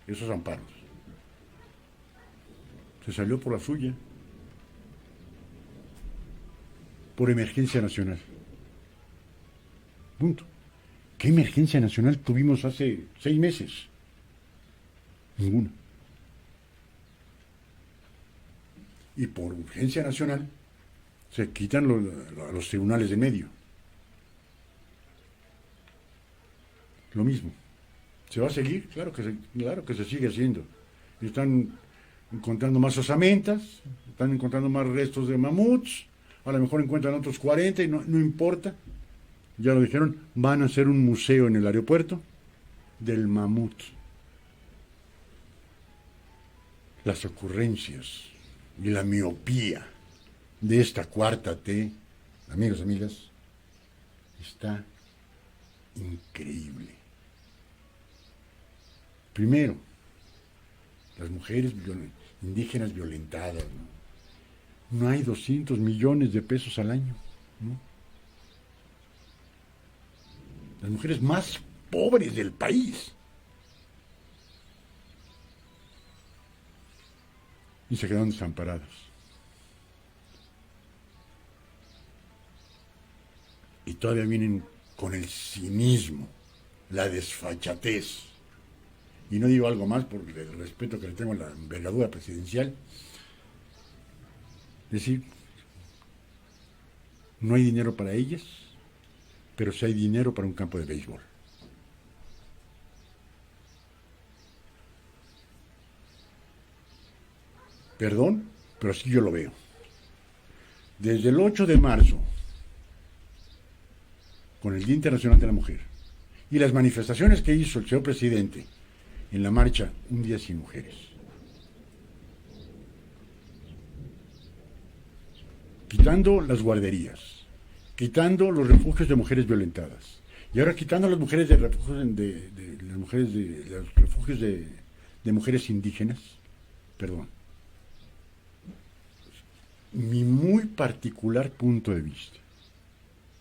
esos amparos, se salió por la suya, por emergencia nacional. Punto. ¿Qué emergencia nacional tuvimos hace 6 meses? Ninguna. Y por urgencia nacional se quitan los tribunales de medio. Lo mismo. ¿Se va a seguir? Claro que se sigue haciendo. Están encontrando más osamentas, están encontrando más restos de mamuts, a lo mejor encuentran otros 40 y no importa. Ya lo dijeron, van a hacer un museo en el aeropuerto del mamut. Las ocurrencias y la miopía de esta cuarta T, amigos, amigas, está increíble. Primero, las mujeres indígenas violentadas, no hay 200 millones de pesos al año, ¿no? Las mujeres más pobres del país. Y se quedaron desamparadas. Y todavía vienen con el cinismo, la desfachatez. Y no digo algo más por el respeto que le tengo a la envergadura presidencial. Es decir, no hay dinero para ellas, pero sí hay dinero para un campo de béisbol. Perdón, pero así yo lo veo. Desde el 8 de marzo, con el Día Internacional de la Mujer, y las manifestaciones que hizo el señor presidente en la marcha Un Día Sin Mujeres, quitando las guarderías, quitando los refugios de mujeres violentadas, y ahora quitando las mujeres de refugios los refugios de mujeres indígenas, perdón, mi muy particular punto de vista.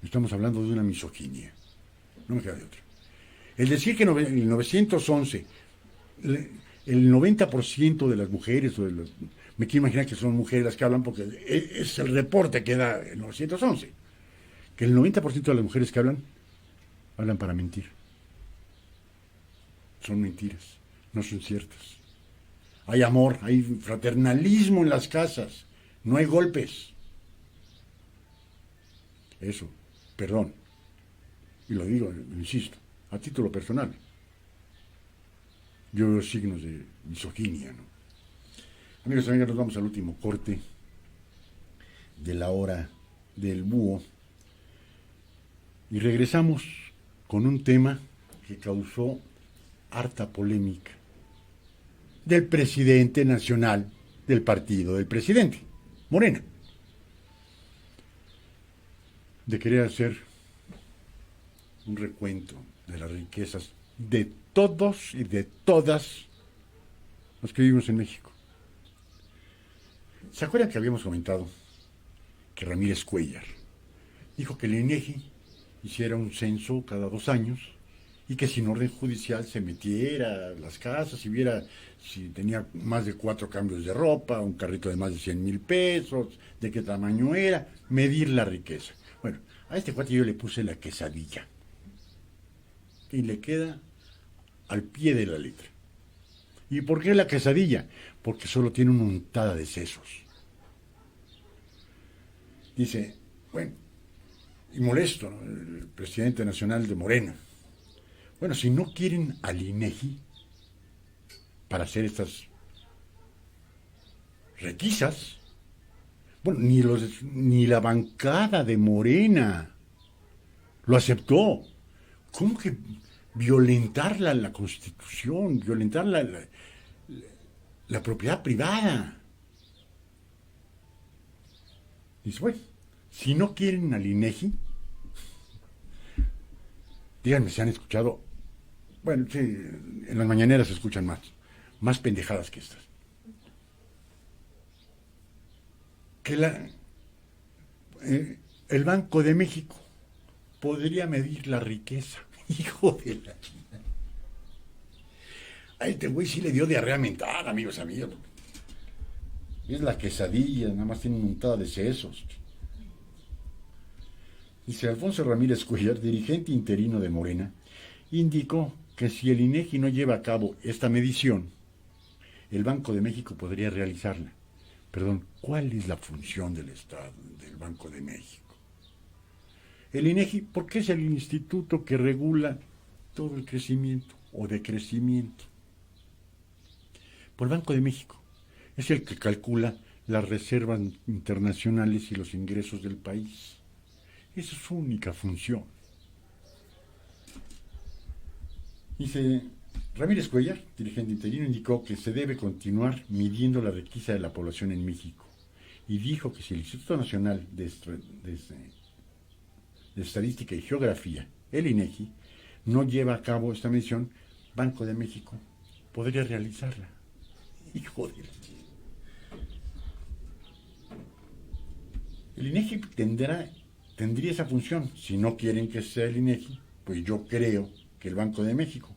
Estamos hablando de una misoginia, no me queda de otra. El decir que en el 911 el 90% de las mujeres, me quiero imaginar que son mujeres las que hablan, porque es el reporte que da el 911, que el 90% de las mujeres que hablan para mentir. Son mentiras, no son ciertas. Hay amor, hay fraternalismo en las casas, no hay golpes. Eso, perdón, y lo digo, insisto, a título personal. Yo veo signos de misoginia, ¿no? Amigos y amigas, nos vamos al último corte de la hora del búho y regresamos con un tema que causó harta polémica del presidente nacional del partido del presidente, Morena, de querer hacer un recuento de las riquezas de todos y de todas los que vivimos en México. ¿Se acuerdan que habíamos comentado que Ramírez Cuéllar dijo que el INEGI hiciera un censo cada 2 años y que sin orden judicial se metiera a las casas y viera si tenía más de 4 cambios de ropa, un carrito de más de 100,000 pesos, de qué tamaño era, medir la riqueza? Bueno, a este cuate yo le puse la quesadilla y le queda al pie de la letra. ¿Y por qué la quesadilla? Porque solo tiene una untada de sesos. Dice, bueno, y molesto, ¿no?, el presidente nacional de Morena. Bueno, si no quieren al INEGI para hacer estas requisas, bueno, ni la bancada de Morena lo aceptó. ¿Cómo que violentar la Constitución, violentar la propiedad privada? Dice, bueno, si no quieren al INEGI, díganme si han escuchado, bueno, sí, en las mañaneras se escuchan más pendejadas que estas. Que el Banco de México podría medir la riqueza. Hijo de la... A este güey sí le dio diarrea mental, amigos. Es la quesadilla, nada más tiene una untada de sesos. Dice Alfonso Ramírez Cuéllar, dirigente interino de Morena, indicó que si el INEGI no lleva a cabo esta medición, el Banco de México podría realizarla. Perdón, ¿cuál es la función del Estado, del Banco de México? El INEGI, ¿por qué es el instituto que regula todo el crecimiento o decrecimiento? Por el Banco de México. Es el que calcula las reservas internacionales y los ingresos del país. Esa es su única función. Dice Ramírez Cuéllar, dirigente interino, indicó que se debe continuar midiendo la riqueza de la población en México y dijo que si el Instituto Nacional de Estadística y Geografía, el INEGI, no lleva a cabo esta medición, Banco de México podría realizarla. Hijo de... El INEGI tendría esa función. Si no quieren que sea el INEGI, pues yo creo que el Banco de México,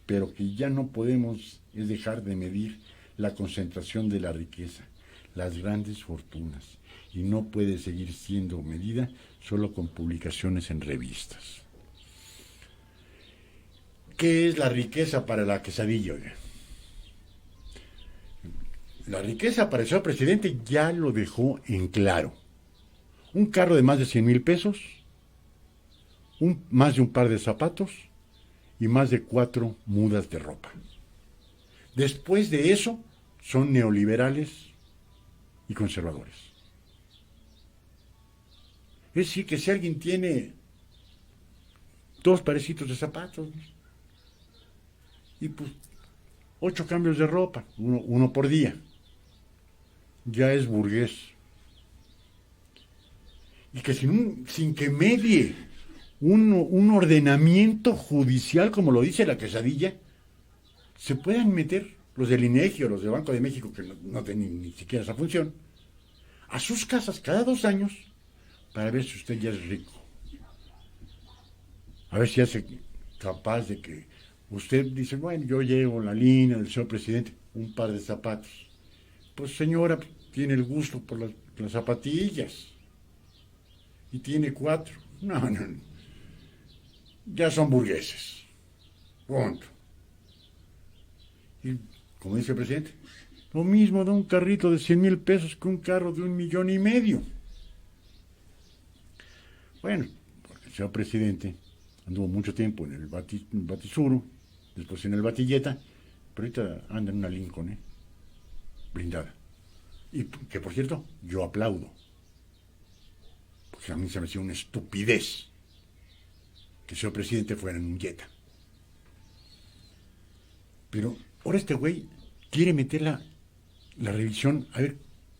pero que ya no podemos es dejar de medir la concentración de la riqueza, las grandes fortunas, y no puede seguir siendo medida solo con publicaciones en revistas. ¿Qué es la riqueza para la quesadilla? Oiga? La riqueza para el señor presidente ya lo dejó en claro. Un carro de más de 100,000 pesos, más de un par de zapatos y más de 4 mudas de ropa. Después de eso, son neoliberales y conservadores. Es decir, que si alguien tiene 2 parecitos de zapatos y pues 8 cambios de ropa, uno por día, ya es burgués. y que sin que medie un ordenamiento judicial, como lo dice la Quesadilla, se puedan meter los del INEGI o los del Banco de México, que no tienen ni siquiera esa función, a sus casas cada 2 años para ver si usted ya es rico. A ver si hace capaz de que usted dice, bueno, yo llevo la línea del señor presidente, un par de zapatos. Pues señora, tiene el gusto por las zapatillas. Y tiene 4. No. Ya son burgueses. Punto. Y como dice el presidente, lo mismo da un carrito de 100,000 pesos que un carro de 1,5 millones. Bueno, porque el señor presidente anduvo mucho tiempo en el Batisuro, después en el Batilleta, pero ahorita anda en una Lincoln, blindada. Y que, por cierto, yo aplaudo. Porque a mí se me hacía una estupidez que el señor presidente fuera en un Jetta. Pero ahora este güey quiere meter la revisión, a ver,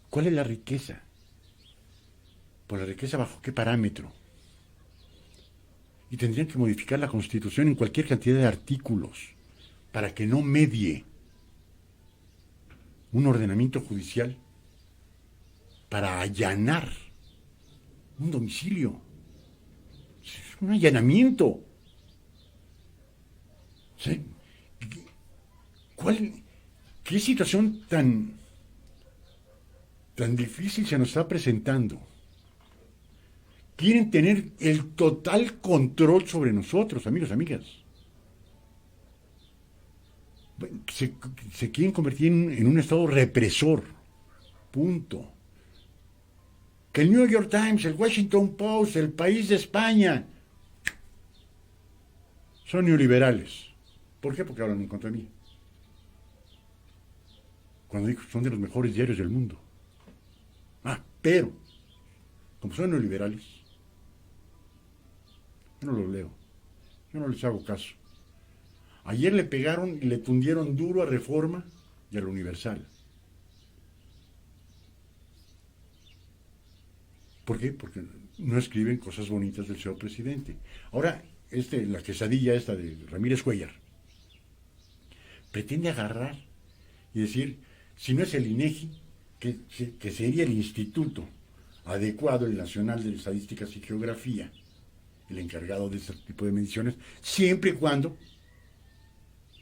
¿cuál es la riqueza? Pues la riqueza bajo qué parámetro. Y tendrían que modificar la Constitución en cualquier cantidad de artículos para que no medie un ordenamiento judicial para allanar un domicilio. Es un allanamiento. ¿Sí? ¿Qué situación tan difícil se nos está presentando? Quieren tener el total control sobre nosotros, amigos, amigas. Se quieren convertir en un estado represor. Punto. Que el New York Times, el Washington Post, el País de España son neoliberales. ¿Por qué? Porque hablan en contra de mí. Cuando digo son de los mejores diarios del mundo. Pero, como son neoliberales, yo no los leo. Yo no les hago caso. Ayer le pegaron y le tundieron duro a Reforma y al Universal. ¿Por qué? Porque no escriben cosas bonitas del señor presidente. Ahora, la quesadilla esta de Ramírez Cuellar pretende agarrar y decir, si no es el INEGI, que sería el instituto adecuado, el Nacional de Estadísticas y Geografía, el encargado de este tipo de mediciones, siempre y cuando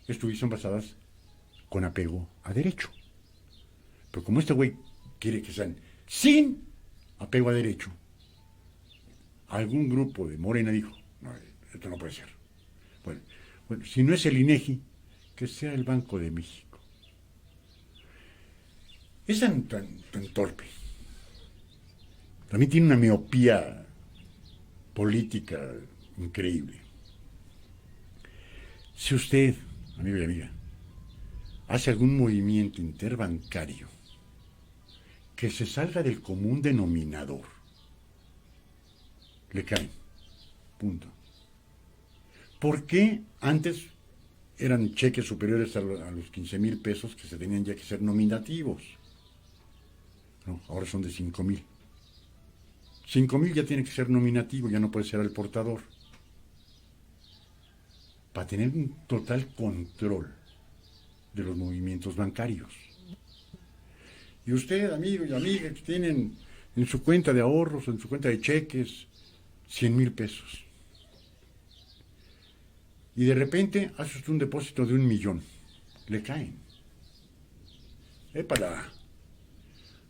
estuviesen basadas con apego a derecho. Pero como este güey quiere que sean sin apego a derecho, algún grupo de Morena dijo, no, esto no puede ser. Bueno, si no es el INEGI, que sea el Banco de México. Es tan torpe. También tiene una miopía política increíble. Si usted, amigo y amiga, hace algún movimiento interbancario que se salga del común denominador, le caen. Punto. ¿Por qué antes eran cheques superiores a los 15,000 pesos que se tenían ya que ser nominativos? No, ahora son de 5,000. 5,000 ya tiene que ser nominativo, ya no puede ser al portador. Para tener un total control de los movimientos bancarios. Y usted, amigo y amiga, que tienen en su cuenta de ahorros, en su cuenta de cheques, 100,000 pesos. Y de repente hace usted un depósito de 1,000,000. Le caen. Épala.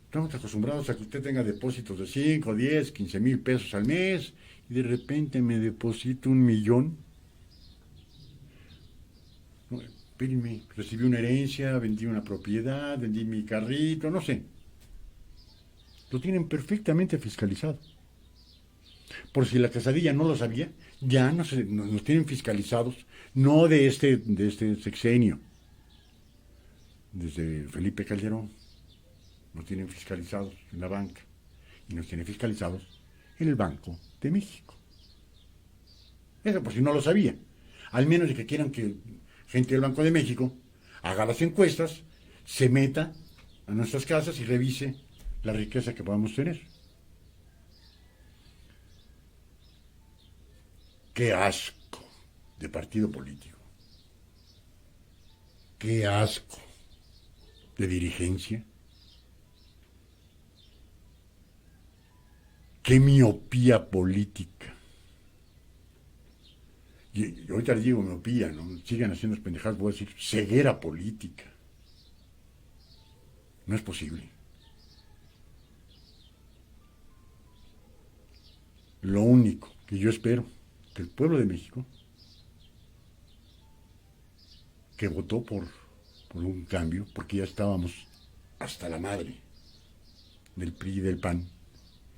Estamos acostumbrados a que usted tenga depósitos de 5, 10, 15,000 pesos al mes y de repente me deposito 1,000,000. No, espérenme, recibí una herencia, vendí una propiedad, vendí mi carrito, no sé. Lo tienen perfectamente fiscalizado. Por si la quesadilla no lo sabía, ya nos tienen fiscalizados, no de este sexenio, desde Felipe Calderón. Nos tienen fiscalizados en la banca y nos tienen fiscalizados en el Banco de México. Eso por si no lo sabía. Al menos de que quieran que gente del Banco de México haga las encuestas, se meta a nuestras casas y revise la riqueza que podamos tener. Qué asco de partido político. Qué asco de dirigencia. Qué miopía política. Y ahorita les digo miopía, ¿no? Sigan haciendo pendejadas, voy a decir ceguera política. No es posible. Lo único que yo espero que el pueblo de México, que votó por un cambio, porque ya estábamos hasta la madre del PRI y del PAN,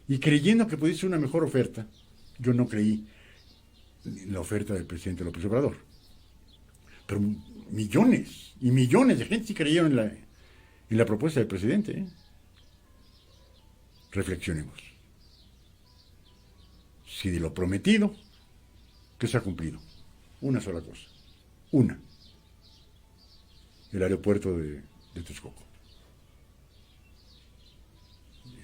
y creyendo que podía ser una mejor oferta, yo no creí en la oferta del presidente López Obrador. Pero millones y millones de gente sí creyeron en la propuesta del presidente. Reflexionemos. Si de lo prometido, ¿qué se ha cumplido? Una sola cosa. Una. El aeropuerto de Texcoco.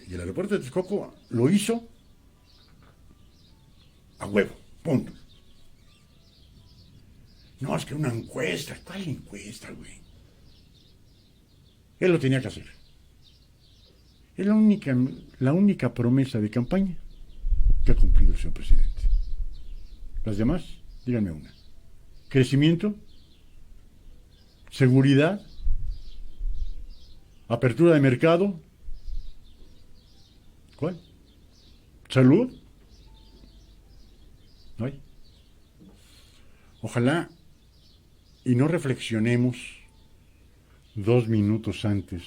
Y el aeropuerto de Texcoco lo hizo a huevo. Punto. No, es que una encuesta. ¿Cuál encuesta, güey? Él lo tenía que hacer. Es la única promesa de campaña que ha cumplido el señor presidente. Las demás, díganme una. Crecimiento, seguridad, apertura de mercado. ¿Cuál? ¿Salud? ¿No hay? Ojalá y no reflexionemos 2 minutos antes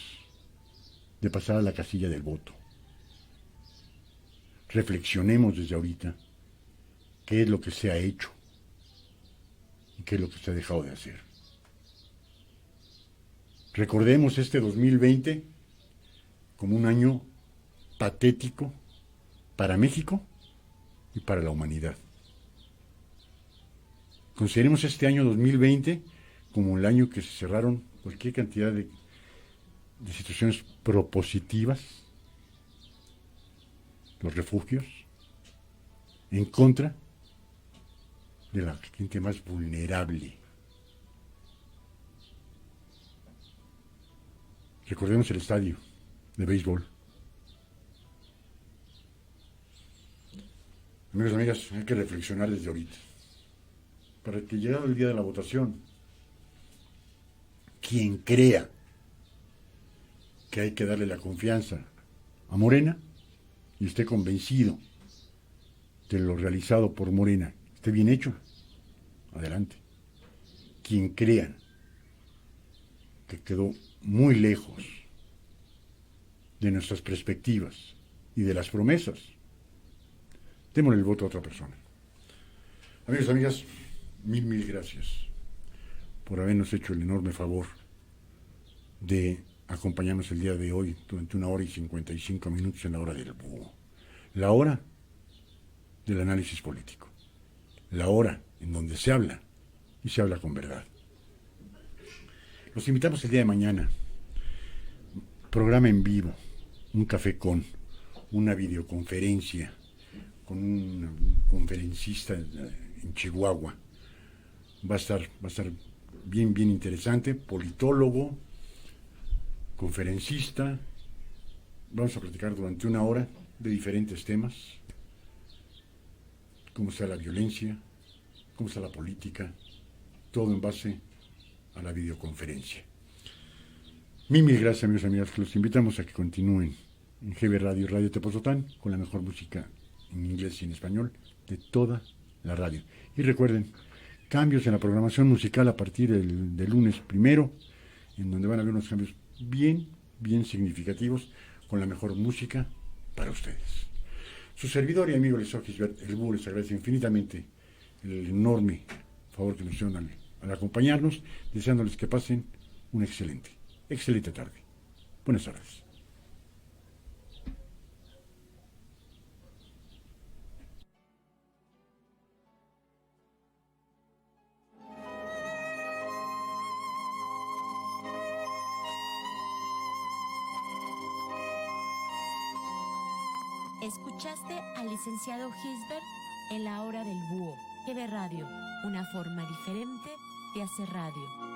de pasar a la casilla del voto. Reflexionemos desde ahorita qué es lo que se ha hecho y qué es lo que se ha dejado de hacer. Recordemos este 2020 como un año patético para México y para la humanidad. Consideremos este año 2020 como el año que se cerraron cualquier cantidad de situaciones propositivas, los refugios, en contra de la gente más vulnerable. Recordemos el estadio de béisbol. Amigos y amigas, hay que reflexionar desde ahorita. Para que llegado el día de la votación, quien crea que hay que darle la confianza a Morena y esté convencido de lo realizado por Morena, esté bien hecho, adelante. Quien crea que quedó muy lejos de nuestras perspectivas y de las promesas, démosle el voto a otra persona. Amigos y amigas, mil gracias por habernos hecho el enorme favor de acompañarnos el día de hoy durante 1 hora y 55 minutos en la hora del búho. La hora del análisis político. La hora en donde se habla y se habla con verdad. Los invitamos el día de mañana. Programa en vivo, un café con, una videoconferencia con un conferencista en Chihuahua. Va a estar bien interesante, politólogo, conferencista. Vamos a platicar durante 1 hora de diferentes temas, cómo está la violencia, cómo está la política, todo en base a la videoconferencia. Mil gracias, amigos y amigas. Los invitamos a que continúen en GB Radio y Radio Tepoztlán con la mejor música en inglés y en español de toda la radio. Y recuerden, cambios en la programación musical a partir del lunes 1, en donde van a haber unos cambios bien significativos con la mejor música para ustedes. Su servidor y amigo Lesó Gisbert, el búho, les agradece infinitamente el enorme favor que nos hicieron al acompañarnos, deseándoles que pasen una excelente tarde. Buenas tardes. Escuchaste al licenciado Gisbert en la hora del búho. GB Radio, una forma diferente de hacer radio.